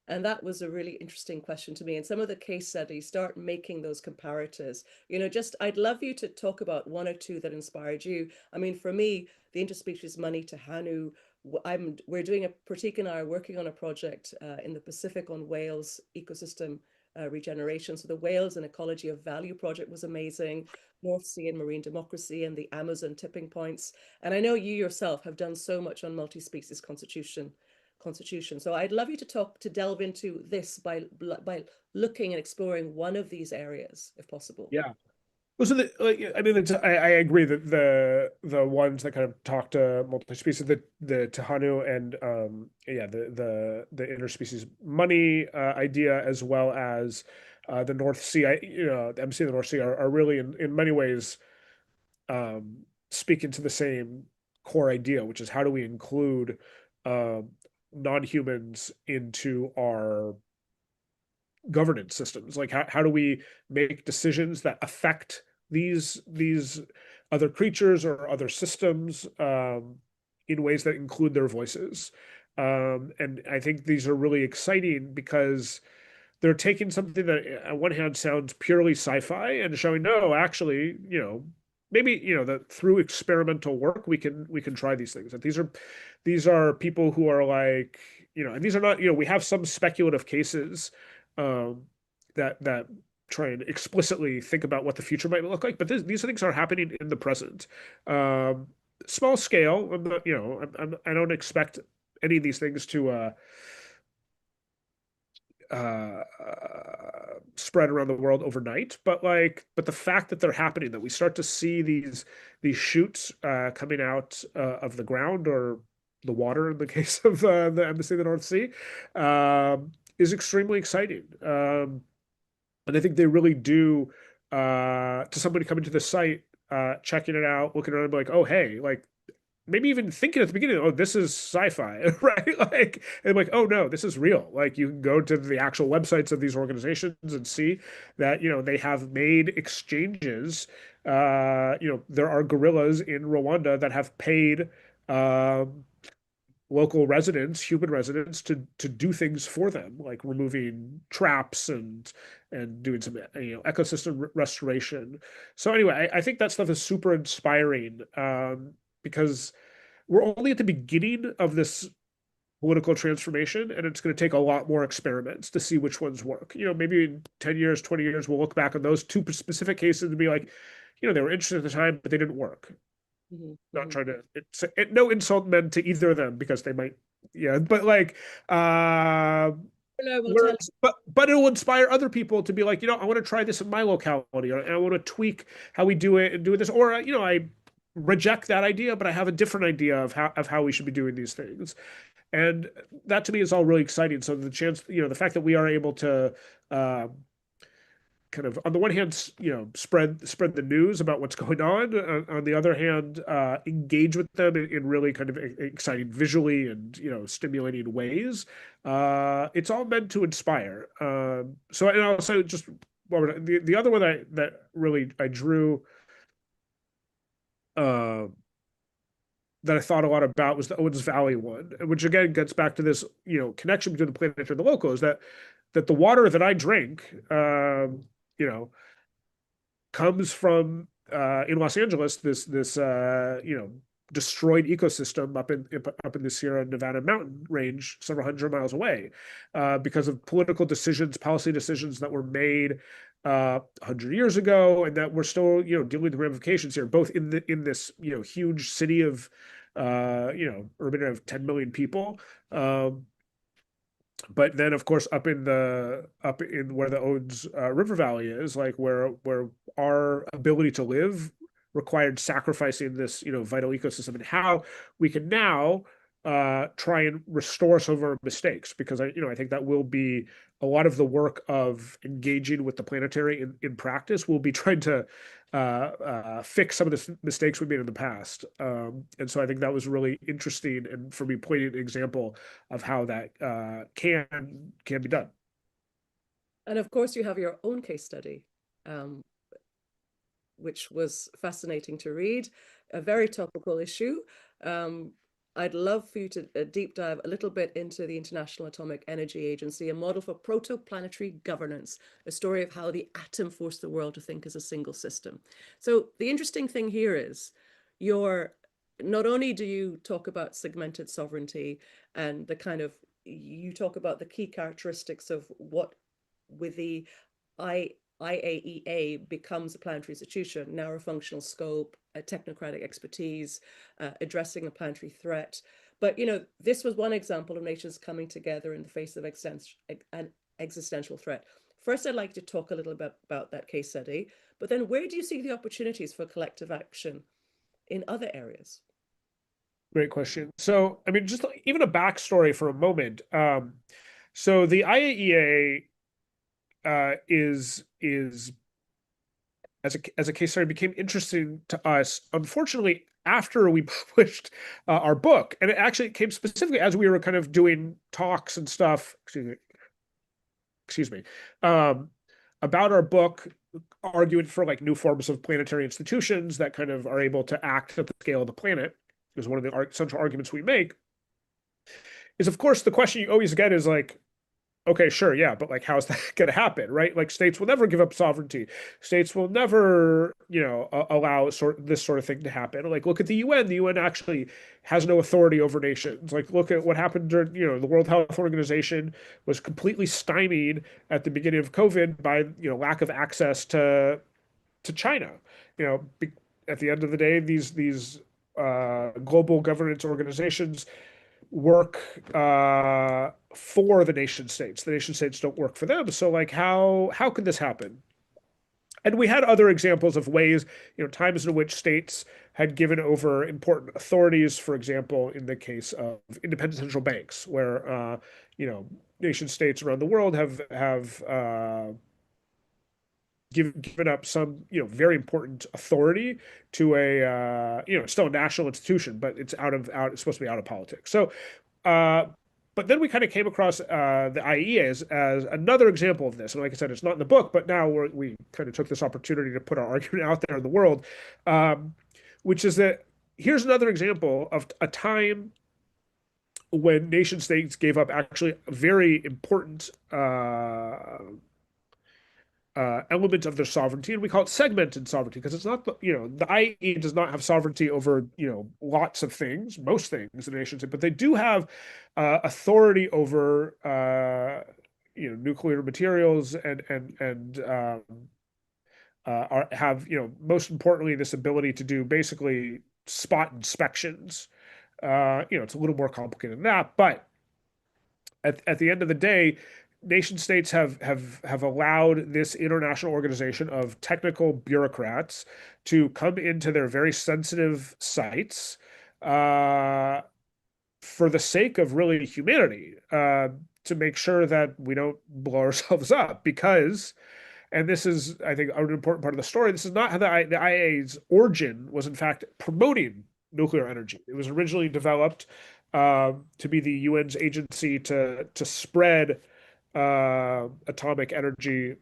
And that was a really interesting question to me. And some of the case studies start making those comparators. You know, just I'd love you to talk about one or two that inspired you. I mean, for me, the interspecies money to Hanu. We're doing Pratik and I are working on a project in the Pacific on whales ecosystem regeneration. So the Whales and Ecology of Value project was amazing. North Sea and marine democracy, and the Amazon tipping points. And I know you yourself have done so much on multi-species constitution. So I'd love you to delve into this by looking and exploring one of these areas, if possible. Yeah. Well, so I mean, I agree that the ones that kind of talk to multi-species, the Tahanu and yeah, the interspecies money idea, as well as the North Sea, the MC and the North Sea are really in many ways speaking to the same core idea, which is how do we include non-humans into our governance systems? Like how do we make decisions that affect these other creatures or other systems in ways that include their voices? And I think these are really exciting because they're taking something that on one hand sounds purely sci-fi and showing, no, actually, maybe, that through experimental work we can try these things. That these are people who are like, and these are not, we have some speculative cases that try and explicitly think about what the future might look like, but these things are happening in the present. Small scale. I'm not, I don't expect any of these things to spread around the world overnight, but the fact that they're happening, that we start to see these shoots coming out of the ground or the water in the case of the Embassy of the North Sea, is extremely exciting. And I think they really do, to somebody coming to the site, checking it out, looking around, like, oh, hey, like, maybe even thinking at the beginning, oh, this is sci-fi, right? Like, and like, oh no, this is real. Like, you can go to the actual websites of these organizations and see that, they have made exchanges. There are gorillas in Rwanda that have paid local residents, human residents, to do things for them, like removing traps and doing some ecosystem restoration. So anyway, I think that stuff is super inspiring, because we're only at the beginning of this political transformation, and it's going to take a lot more experiments to see which ones work. Maybe in 10 years, 20 years, we'll look back on those two specific cases and be like, they were interesting at the time, but they didn't work. Not trying to, no insult meant to either of them, because they might, but like, but it will inspire other people to be like, I want to try this in my locality, or I want to tweak how we do it and do this, or I reject that idea, but I have a different idea of how we should be doing these things. And that to me is all really exciting. So the chance, the fact that we are able to kind of, on the one hand, spread the news about what's going on the other hand, engage with them in really kind of exciting, visually and stimulating ways. It's all meant to inspire. So, and also just the other one that really I drew, that I thought a lot about, was the Owens Valley one, which again gets back to this, connection between the planetary and the local, is that the water that I drink, comes from in Los Angeles, this destroyed ecosystem up in the Sierra Nevada mountain range, several hundred miles away, because of political decisions, policy decisions that were made 100 years ago, and that we're still dealing with the ramifications here, both in this huge city of urban of 10 million people. But then, of course, up in where the Owens River Valley is, like where our ability to live required sacrificing this vital ecosystem, and how we can now try and restore some of our mistakes, because I think that will be a lot of the work of engaging with the planetary in practice. Will be trying to fix some of the mistakes we made in the past. And so I think that was really interesting, and for me, poignant example of how that can be done. And of course, you have your own case study, which was fascinating to read, a very topical issue. I'd love for you to deep dive a little bit into the International Atomic Energy Agency, a model for protoplanetary governance, a story of how the atom forced the world to think as a single system. So the interesting thing here is not only do you talk about segmented sovereignty and you talk about the key characteristics of what with the IAEA becomes a planetary institution, narrow functional scope, a technocratic expertise, addressing a planetary threat. But, you know, this was one example of nations coming together in the face of an existential threat. First, I'd like to talk a little bit about that case study, but then where do you see the opportunities for collective action in other areas? Great question. So, I mean, just even a backstory for a moment. So the IAEA is as a case study became interesting to us, unfortunately, after we published our book, and it actually came specifically as we were kind of doing talks and stuff. Excuse me, about our book, arguing for like new forms of planetary institutions that kind of are able to act at the scale of the planet. Is one of the central arguments we make. Is of course the question you always get is like, okay, sure, yeah, but like, how's that going to happen, right? Like, states will never give up sovereignty. States will never, you know, allow this sort of thing to happen. Like, look at the UN. The UN actually has no authority over nations. Like, look at what happened during, you know, the World Health Organization was completely stymied at the beginning of COVID by, you know, lack of access to China. You know, at the end of the day, these global governance organizations work for the nation states. The nation states don't work for them. So like, how could this happen? And we had other examples of ways, you know, times in which states had given over important authorities, for example, in the case of independent central banks, where you know, nation states around the world have given up some, you know, very important authority to a you know, still a national institution, but it's it's supposed to be out of politics. So but then we kind of came across the IEA as another example of this. And like I said, it's not in the book, but now we kind of took this opportunity to put our argument out there in the world, which is that here's another example of a time when nation states gave up actually very important element of their sovereignty, and we call it segmented sovereignty because it's not, you know, the IE does not have sovereignty over, you know, lots of things, most things in a nation state, but they do have authority over you know, nuclear materials and have, you know, most importantly, this ability to do basically spot inspections. You know, it's a little more complicated than that, but at the end of the day, nation states have allowed this international organization of technical bureaucrats to come into their very sensitive sites for the sake of really humanity, to make sure that we don't blow ourselves up. Because, and this is, I think, an important part of the story, this is not how the IAEA's origin was, in fact, promoting nuclear energy. It was originally developed to be the UN's agency to spread atomic energy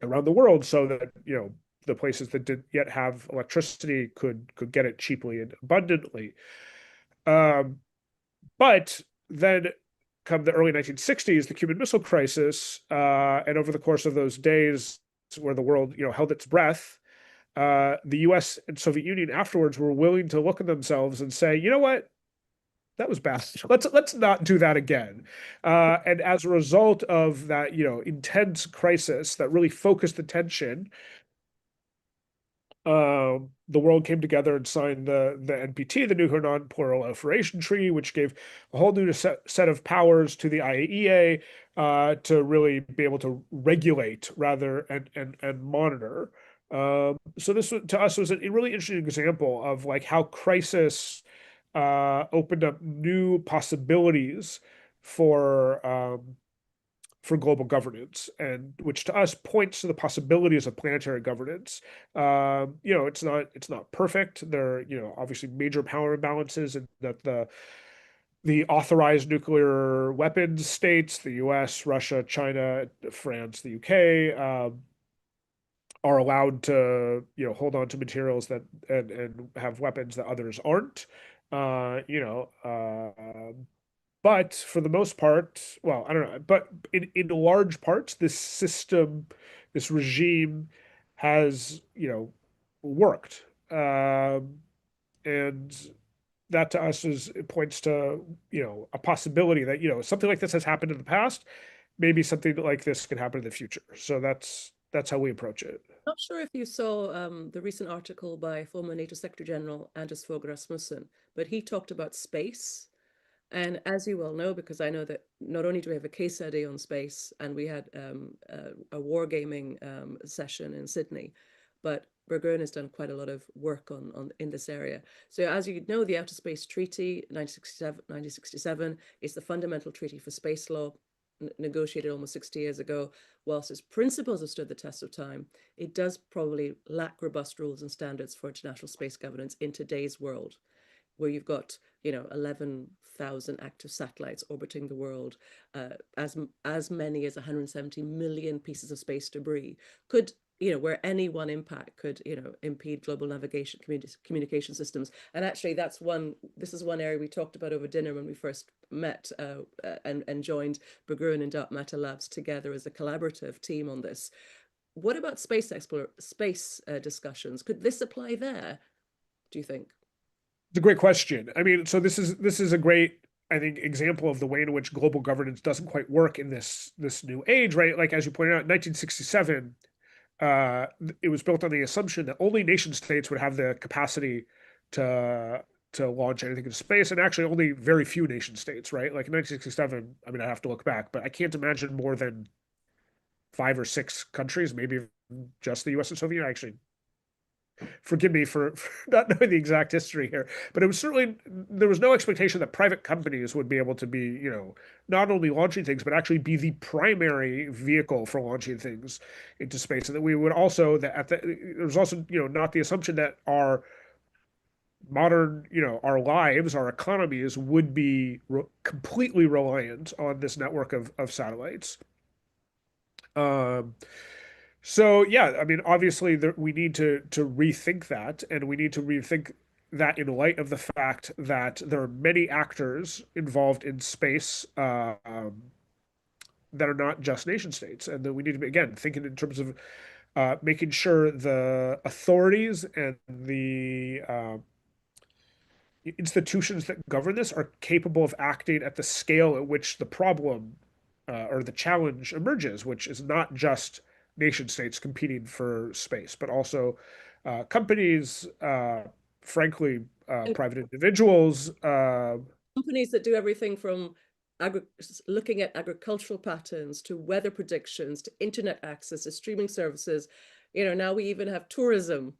around the world, so that, you know, the places that didn't yet have electricity could get it cheaply and abundantly. But then come the early 1960s, the Cuban Missile Crisis, and over the course of those days where the world, you know, held its breath, the US and Soviet Union afterwards were willing to look at themselves and say, you know what? That was bad. Let's not do that again. And as a result of that, you know, intense crisis that really focused attention, the world came together and signed the NPT, the Nuclear Non-Proliferation Treaty, which gave a whole new set of powers to the IAEA to really be able to regulate rather and monitor. So this, to us, was a really interesting example of like how crisis opened up new possibilities for global governance, and which to us points to the possibilities of planetary governance. You know, it's not perfect. There are, you know, obviously major power imbalances, and that the authorized nuclear weapons states, the US, Russia, China, France, the UK, are allowed to, you know, hold on to materials that and have weapons that others aren't. You know, but for the most part, well, I don't know, but in large parts, this system, this regime has, you know, worked. And that to us is, it points to, you know, a possibility that, you know, something like this has happened in the past, maybe something like this can happen in the future. So that's how we approach it. Not sure if you saw the recent article by former NATO Secretary General Anders Fogh Rasmussen, but he talked about space. And as you well know, because I know that not only do we have a case study on space, and we had a wargaming session in Sydney, but Berggruen has done quite a lot of work on in this area. So as you know, the Outer Space Treaty 1967 is the fundamental treaty for space law, negotiated almost 60 years ago. Whilst its principles have stood the test of time, it does probably lack robust rules and standards for international space governance in today's world, where you've got, 11,000 active satellites orbiting the world, as many as 170 million pieces of space debris, could, where any one impact could, impede global navigation, communication systems. And actually, this is one area we talked about over dinner when we first met and joined Berggruen and Dark Matter Labs together as a collaborative team on this. What about space discussions? Could this apply there, do you think? It's a great question. I mean, so this is a great, I think, example of the way in which global governance doesn't quite work in this new age, right? Like, as you pointed out, 1967, it was built on the assumption that only nation states would have the capacity to launch anything into space, and actually only very few nation states, right? Like in 1967, I mean, I have to look back, but I can't imagine more than 5 or 6 countries, maybe just the US and Soviet. Actually, forgive me for not knowing the exact history here, but it was certainly, there was no expectation that private companies would be able to be, not only launching things, but actually be the primary vehicle for launching things into space. And that we would also, there was also, not the assumption that our modern, our lives, our economies would be completely reliant on this network of satellites. So yeah, I mean, obviously we need to rethink that, and we need to rethink that in light of the fact that there are many actors involved in space that are not just nation states, and that we need to be, again, thinking in terms of making sure the authorities and the institutions that govern this are capable of acting at the scale at which the problem or the challenge emerges, which is not just nation states competing for space, but also companies, frankly, private individuals. Companies that do everything from looking at agricultural patterns to weather predictions to internet access to streaming services. Now we even have tourism.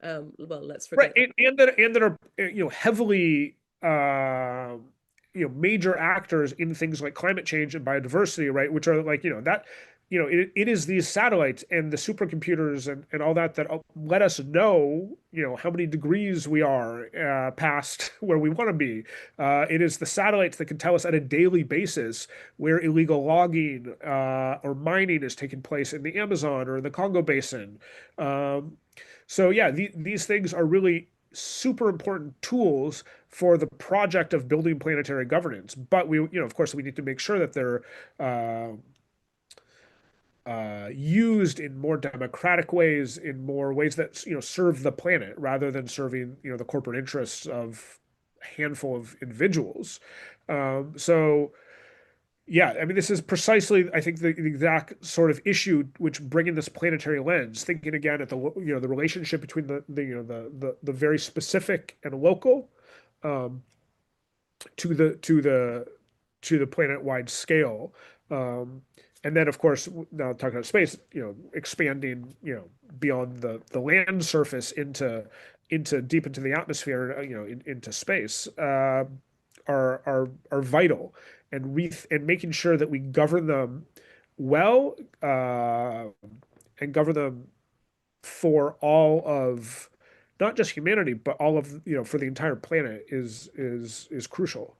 Well, let's forget right, and that are heavily major actors in things like climate change and biodiversity, right? Which are like that. It is these satellites and the supercomputers and all that let us know, how many degrees we are past where we want to be. It is the satellites that can tell us on a daily basis where illegal logging or mining is taking place in the Amazon or the Congo Basin. So yeah, these things are really super important tools for the project of building planetary governance. But we, of course, we need to make sure that they're used in more democratic ways, in more ways that serve the planet rather than serving the corporate interests of a handful of individuals. So yeah, I mean, this is precisely, I think, the exact sort of issue which bringing this planetary lens, thinking again at the the relationship between the very specific and local to the planet-wide scale. And then, of course, now talking about space, expanding, beyond the land surface into deep into the atmosphere, into space, are vital, and making sure that we govern them well, and govern them for all of not just humanity, but all of for the entire planet is crucial.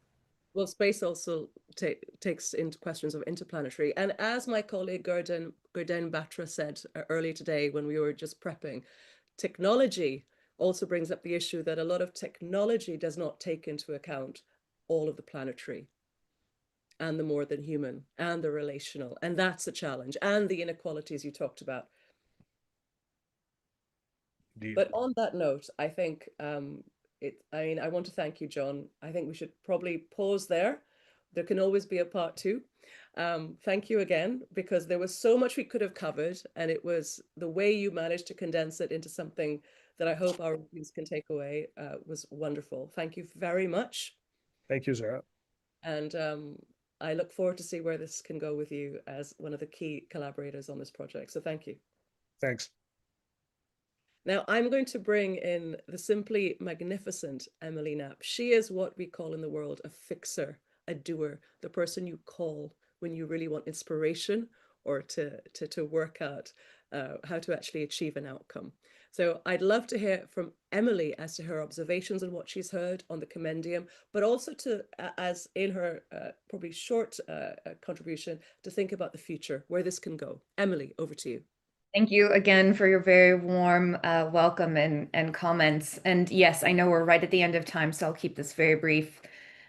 Well, space also takes into questions of interplanetary. And as my colleague Gurden Batra said earlier today when we were just prepping, technology also brings up the issue that a lot of technology does not take into account all of the planetary and the more than human and the relational. And that's a challenge, and the inequalities you talked about. Indeed. But on that note, I think I want to thank you, John. I think we should probably pause there. there can always be a part two. Thank you again, because there was so much we could have covered, and it was the way you managed to condense it into something that I hope our readers can take away was wonderful. Thank you very much. Thank you, Zara. And I look forward to see where this can go with you as one of the key collaborators on this project. So thank you. Thanks. Now I'm going to bring in the simply magnificent Emily Knapp. She is what we call in the world a fixer, a doer, the person you call when you really want inspiration or to work out how to actually achieve an outcome. So I'd love to hear from Emily as to her observations and what she's heard on the compendium, but also to, as in her probably short contribution, to think about the future, where this can go. Emily, over to you. Thank you again for your very warm welcome and comments. And yes, I know we're right at the end of time, so I'll keep this very brief.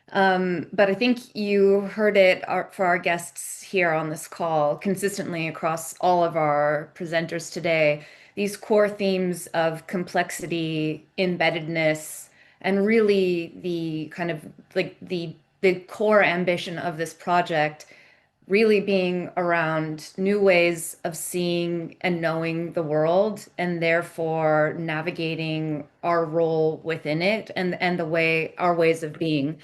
But I think you heard it for our guests here on this call consistently across all of our presenters today. These core themes of complexity, embeddedness, and really the kind of like the core ambition of this project really being around new ways of seeing and knowing the world, and therefore navigating our role within it and our ways of being.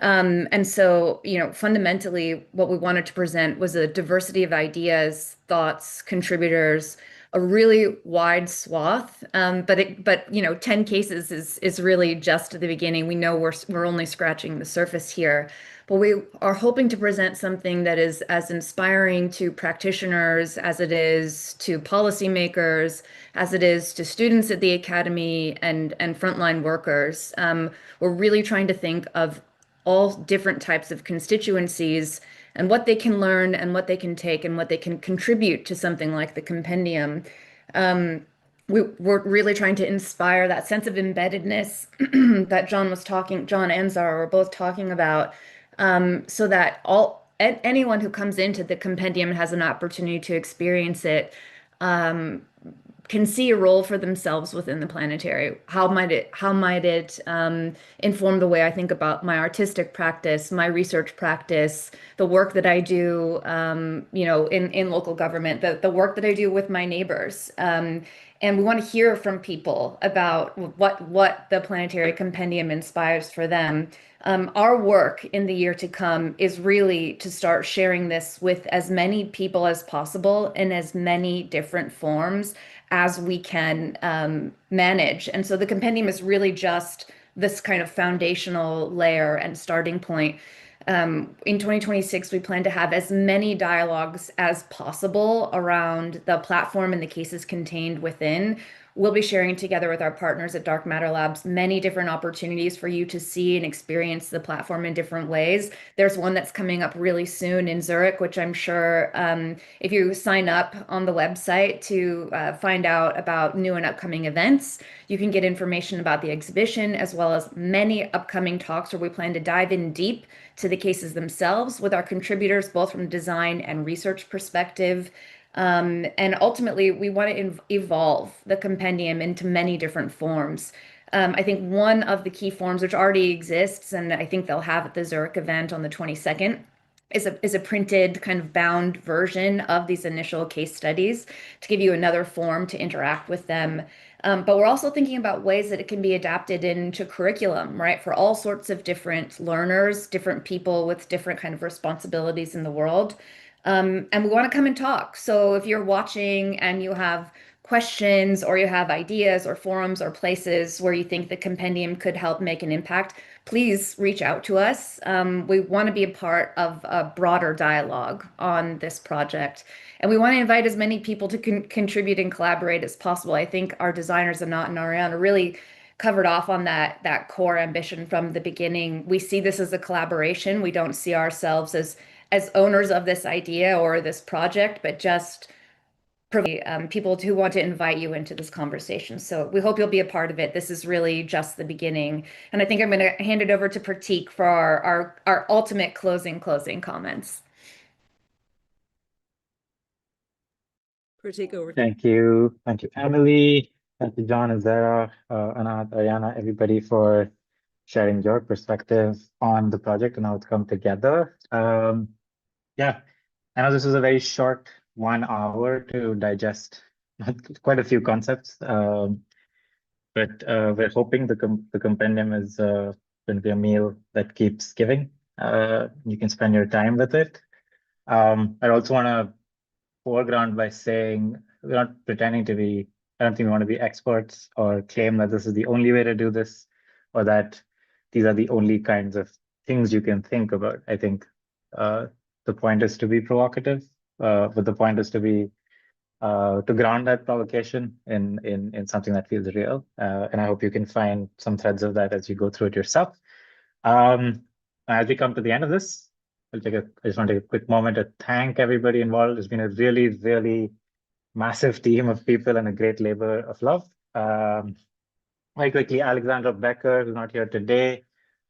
And so, fundamentally, what we wanted to present was a diversity of ideas, thoughts, contributors, a really wide swath. But 10 cases is really just the beginning. We know we're only scratching the surface here. But we are hoping to present something that is as inspiring to practitioners as it is to policymakers, as it is to students at the academy and frontline workers. We're really trying to think of all different types of constituencies and what they can learn and what they can take and what they can contribute to something like the compendium. We're really trying to inspire that sense of embeddedness that John and Zara were both talking about, so that anyone who comes into the compendium has an opportunity to experience it, can see a role for themselves within the planetary. How might it inform the way I think about my artistic practice, my research practice, the work that I do, in local government, the work that I do with my neighbors. And we want to hear from people about what the Planetary Compendium inspires for them. Our work in the year to come is really to start sharing this with as many people as possible in as many different forms as we can manage. And so the compendium is really just this kind of foundational layer and starting point. In 2026, we plan to have as many dialogues as possible around the platform and the cases contained within. We'll be sharing together with our partners at Dark Matter Labs many different opportunities for you to see and experience the platform in different ways. There's one that's coming up really soon in Zurich, which I'm sure if you sign up on the website to find out about new and upcoming events, you can get information about the exhibition as well as many upcoming talks where we plan to dive in deep to the cases themselves with our contributors, both from design and research perspective. And ultimately, we want to evolve the compendium into many different forms. I think one of the key forms, which already exists, and I think they'll have at the Zurich event on the 22nd, is a printed kind of bound version of these initial case studies to give you another form to interact with them. But we're also thinking about ways that it can be adapted into curriculum, right, for all sorts of different learners, different people with different kind of responsibilities in the world. And we want to come and talk. So if you're watching and you have questions or you have ideas or forums or places where you think the compendium could help make an impact, please reach out to us. We want to be a part of a broader dialogue on this project. And we want to invite as many people to contribute and collaborate as possible. I think our designers, Anat and Ariana, really covered off on that core ambition from the beginning. We see this as a collaboration. We don't see ourselves as owners of this idea or this project, but just people who want to invite you into this conversation. So we hope you'll be a part of it. This is really just the beginning. And I think I'm going to hand it over to Pratik for our ultimate closing comments. Pratik, over to you. Thank you. Thank you, Emily. Thank you, John and Zara, Anat, Ariana, everybody for sharing your perspective on the project and how it's come together. Yeah, I know this was a very short 1 hour to digest quite a few concepts, but we're hoping the compendium is going to be a meal that keeps giving. You can spend your time with it. I also want to foreground by saying we're not pretending to be, I don't think we want to be experts or claim that this is the only way to do this or that these are the only kinds of things you can think about. I think the point is to be provocative, but the point is to be to ground that provocation in something that feels real. And I hope you can find some threads of that as you go through it yourself. As we come to the end of this, I just want to take a quick moment to thank everybody involved. It's been a really, really massive team of people and a great labor of love. Very quickly, Alexandra Becker, who's not here today,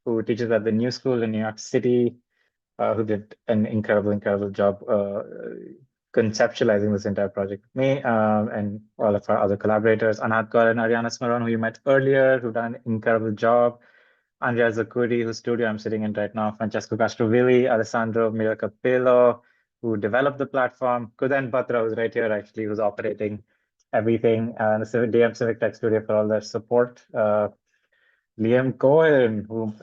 who teaches at the New School in New York City, who did an incredible job conceptualizing this entire project with me, and all of our other collaborators, Anat Kaur and Ariana Smaron, who you met earlier, who've done an incredible job. Andrea Zaccuri, whose studio I'm sitting in right now, Francesco Castrovilli, Alessandro Miracapello, who developed the platform, Kudan Batra, who's right here actually, who's operating everything, and the DM Civic Tech Studio for all their support. Liam Cohen, who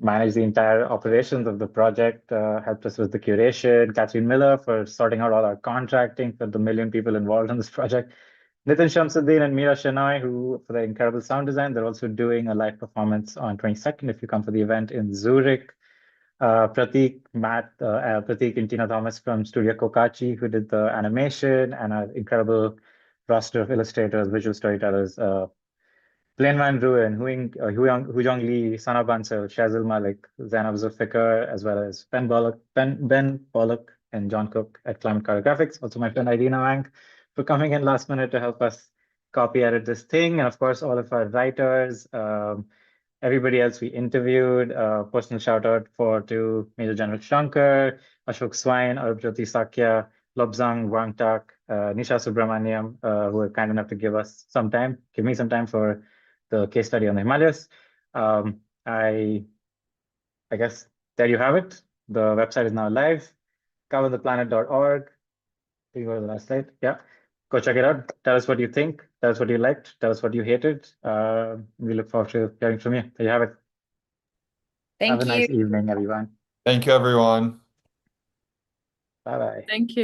managed the entire operations of the project, helped us with the curation. Catherine Miller for sorting out all our contracting for the 1 million people involved in this project. Nitin Shamsuddin and Meera Shenoy, who for the incredible sound design, they're also doing a live performance on 22nd if you come for the event in Zurich. Pratik, Pratik and Tina Thomas from Studio Kokachi, who did the animation, and an incredible roster of illustrators, visual storytellers. Plain Van Ruin, Hujong Lee, Sana Bansal, Shazil Malik, Zainab Zulfikar, as well as Ben Pollock, and John Cook at Climate Cartographics. Also my friend Irina Wang for coming in last minute to help us copy edit this thing. And of course, all of our writers, everybody else we interviewed. Personal shout out to Major General Shankar, Ashok Swain, Arupjyoti Sakya, Lobsang Wangtak, Nisha Subramaniam, who were kind enough to give me some time for the case study on the Himalayas. I guess there you have it. The website is now live, covertheplanet.org. You go to the last slide. Yeah, go check it out. Tell us what you think. Tell us what you liked. Tell us what you hated. We look forward to hearing from you. There you have it. Have a nice evening, everyone. Thank you, everyone. Bye-bye. Thank you.